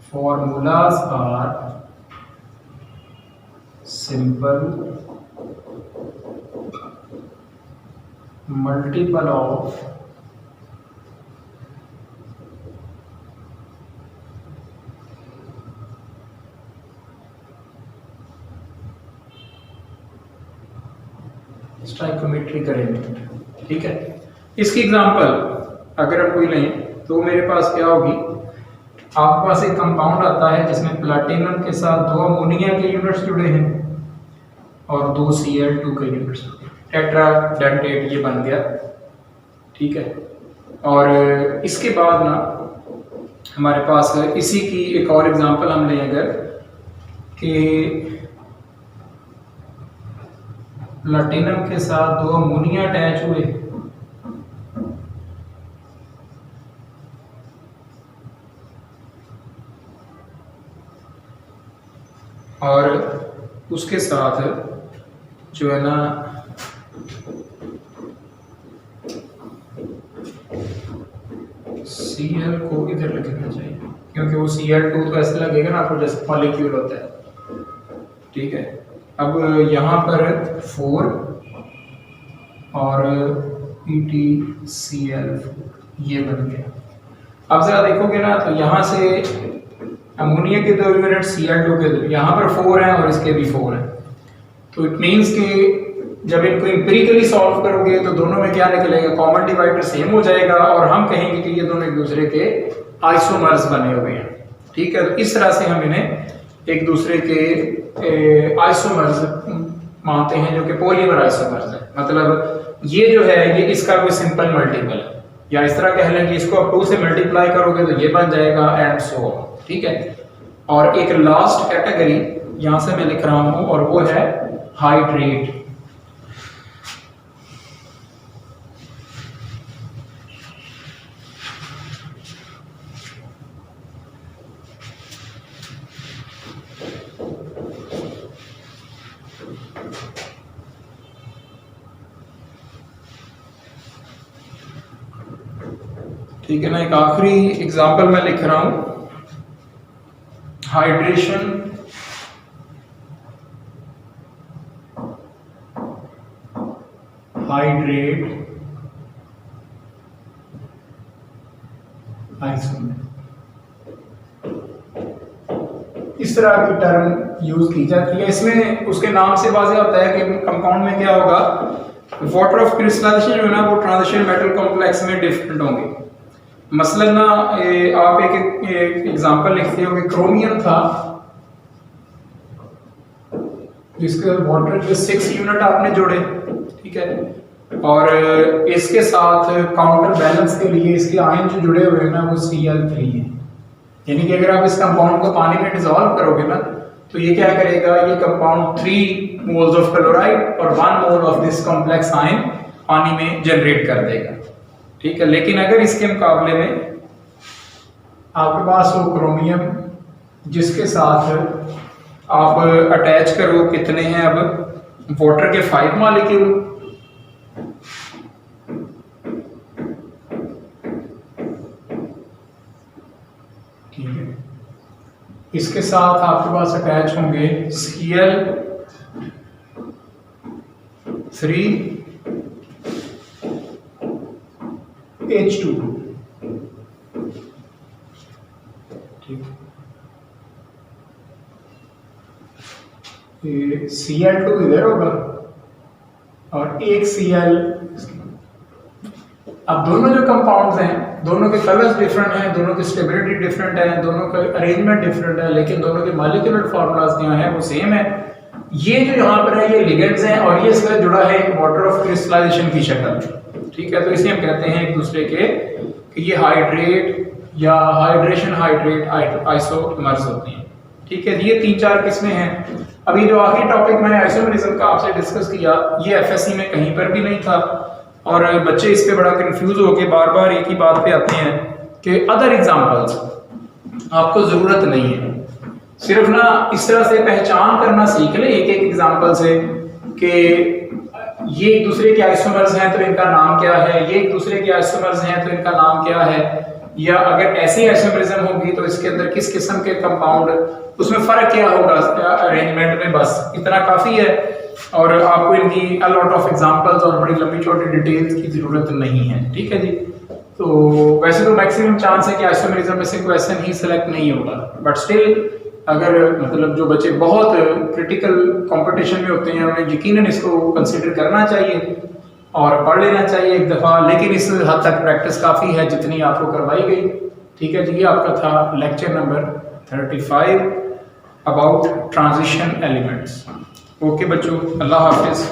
formulas are simple multiple of stoichiometric arrangement. ठीक है, इसकी एग्जांपल अगर हम कोई लें तो मेरे पास क्या होगी, आपके पास एक कंपाउंड आता है जिसमें प्लैटिनम के साथ 2 अमोनिया के यूनिट्स जुड़े हैं और 2 Cl2 के यूनिट्स, टेट्राडेंटेट ये बन गया। ठीक है, और इसके बाद ना हमारे पास इसी की एक और एग्जांपल हम लें अगर कि प्लैटिनम के साथ 2 अमोनिया अटैच हुए और उसके साथ जो है ना Cl को इधर लगना चाहिए, क्योंकि वो Cl2 तो ऐसे लगेगा ना आपको जैसे मॉलिक्यूल होता है। ठीक है, अब यहाँ पर 4 और PtCl ये बन गया। अब जरा देखोगे ना तो यहाँ से अमोनिया के 2 यूनिट Cl2 के 2, यहाँ पर 4 हैं और इसके भी 4 हैं, तो इट मीन्स कि जब इनको एम्पिरिकली सॉल्व करोगे तो दोनों में क्या निकलेगा, कॉमन डिवाइडर सेम हो जाएगा और हम कहेंगे कि ये दोनों एक दूसरे के आइसोमर्स बने हुए हैं। ठीक है, तो इस तरह से हम इन्हें एक दूसरे के आइसोमर्स मानते हैं जो कि पॉलीमर आइसोमर्स है। मतलब ये जो है ये इसका कोई सिंपल मल्टीपल है, या इस तरह कह लें कि इसको आप 2 से मल्टीप्लाई करोगे तो ये बन जाएगा एंड सो ऑन। ठीक है, और एक लास्ट कैटेगरी यहां से मैं लिख रहा हूं और वो है हाइड्रेट। ठीक है ना, एक आखिरी एग्जांपल मैं लिख रहा हूं, हाइड्रेशन हाइड्रेट आइसोमर, इस तरह की टर्म यूज की जाती है। इसमें उसके नाम से वाज़ेह होता है कि कंपाउंड में क्या होगा, वाटर ऑफ क्रिस्टलाइजेशन जो है ना वो ट्रांजिशन मेटल कॉम्प्लेक्स में डिफरेंट होंगे। मसलन ना आप एक एग्जांपल लिखते हो कि क्रोमियम था जिसके वाटर के 6 यूनिट आपने जोड़े। ठीक है, और इसके साथ काउंटर बैलेंस के लिए इसके आयन जो जुड़े हुए हैं ना वो Cl3 है। यानी कि अगर आप इस कंपाउंड को पानी में डिसॉल्व करोगे ना तो ये क्या करेगा, ये कंपाउंड 3 मोल्स ऑफ क्लोराइड और 1 mole of this complex ion पानी में जनरेट कर देगा। ठीक है, लेकिन अगर इसके मुकाबले में आपके पास वो क्रोमियम जिसके साथ आप अटैच करो, कितने हैं अब वाटर के 5 मॉलिक्यूल, ठीक है, इसके साथ आपके पास अटैच होंगे Cl3H2, ठीक, Cl2 इधर होगा और एक Cl। अब दोनों जो कंपाउंड्स हैं दोनों के कलर्स डिफरेंट हैं, दोनों की स्टेबिलिटी डिफरेंट है, दोनों का अरेंजमेंट डिफरेंट है, लेकिन दोनों के मॉलिक्यूलर फार्मूलाज क्या हैं वो सेम है। ये जो यहाँ पर है ये लिगेंड्स हैं और ये इसका जुड़ा है एक वाटर ऑफ क्रिस्टलाइजेशन की शक्ल। ठीक है, तो इसे हम कहते हैं एक दूसरे के कि ये हाइड्रेट या हाइड्रेशन हाइड्रेट आइसोमर्स होते हैं। ठीक है, ये 3-4 किस्में हैं। अभी जो आखिरी टॉपिक मैंने आइसोमरिज्म का आपसे डिस्कस किया ये एफएससी में कहीं पर भी नहीं था और बच्चे इस पे बड़ा कंफ्यूज होकर बार बार एक ही बात पे आते हैं कि अदर एग्जांपल्स आपको जरूरत नहीं है, सिर्फ ना इस तरह से पहचान करना सीख ले एक एक एग्जांपल से कि ये एक दूसरे के आइसोमर्स हैं तो इनका नाम क्या है, ये एक दूसरे के आइसोमर्स हैं तो इनका नाम क्या है, या अगर ऐसी आइसोमरिज्म होगी तो इसके अंदर किस किस्म के कंपाउंड, उसमें फर्क क्या होगा अरेंजमेंट में, बस इतना काफी है। और आपको इनकी अ लॉट ऑफ एग्जांपल्स और बड़ी लंबी छोटी डिटेल्स की जरूरत नहीं है। ठीक है जी, तो वैसे तो मैक्सिमम चांस है कि आइसोमरिज्म में से क्वेश्चन ही सिलेक्ट नहीं होगा, बट स्टिल अगर मतलब जो बच्चे बहुत क्रिटिकल कंपटीशन में होते हैं उन्हें यकीनन इसको कंसिडर करना चाहिए और पढ़ लेना चाहिए एक दफ़ा, लेकिन इस हद तक प्रैक्टिस काफ़ी है जितनी आपको करवाई गई। ठीक है जी, ये आपका था lecture number 35 about transition elements. Okay बच्चों, अल्लाह हाफिज़।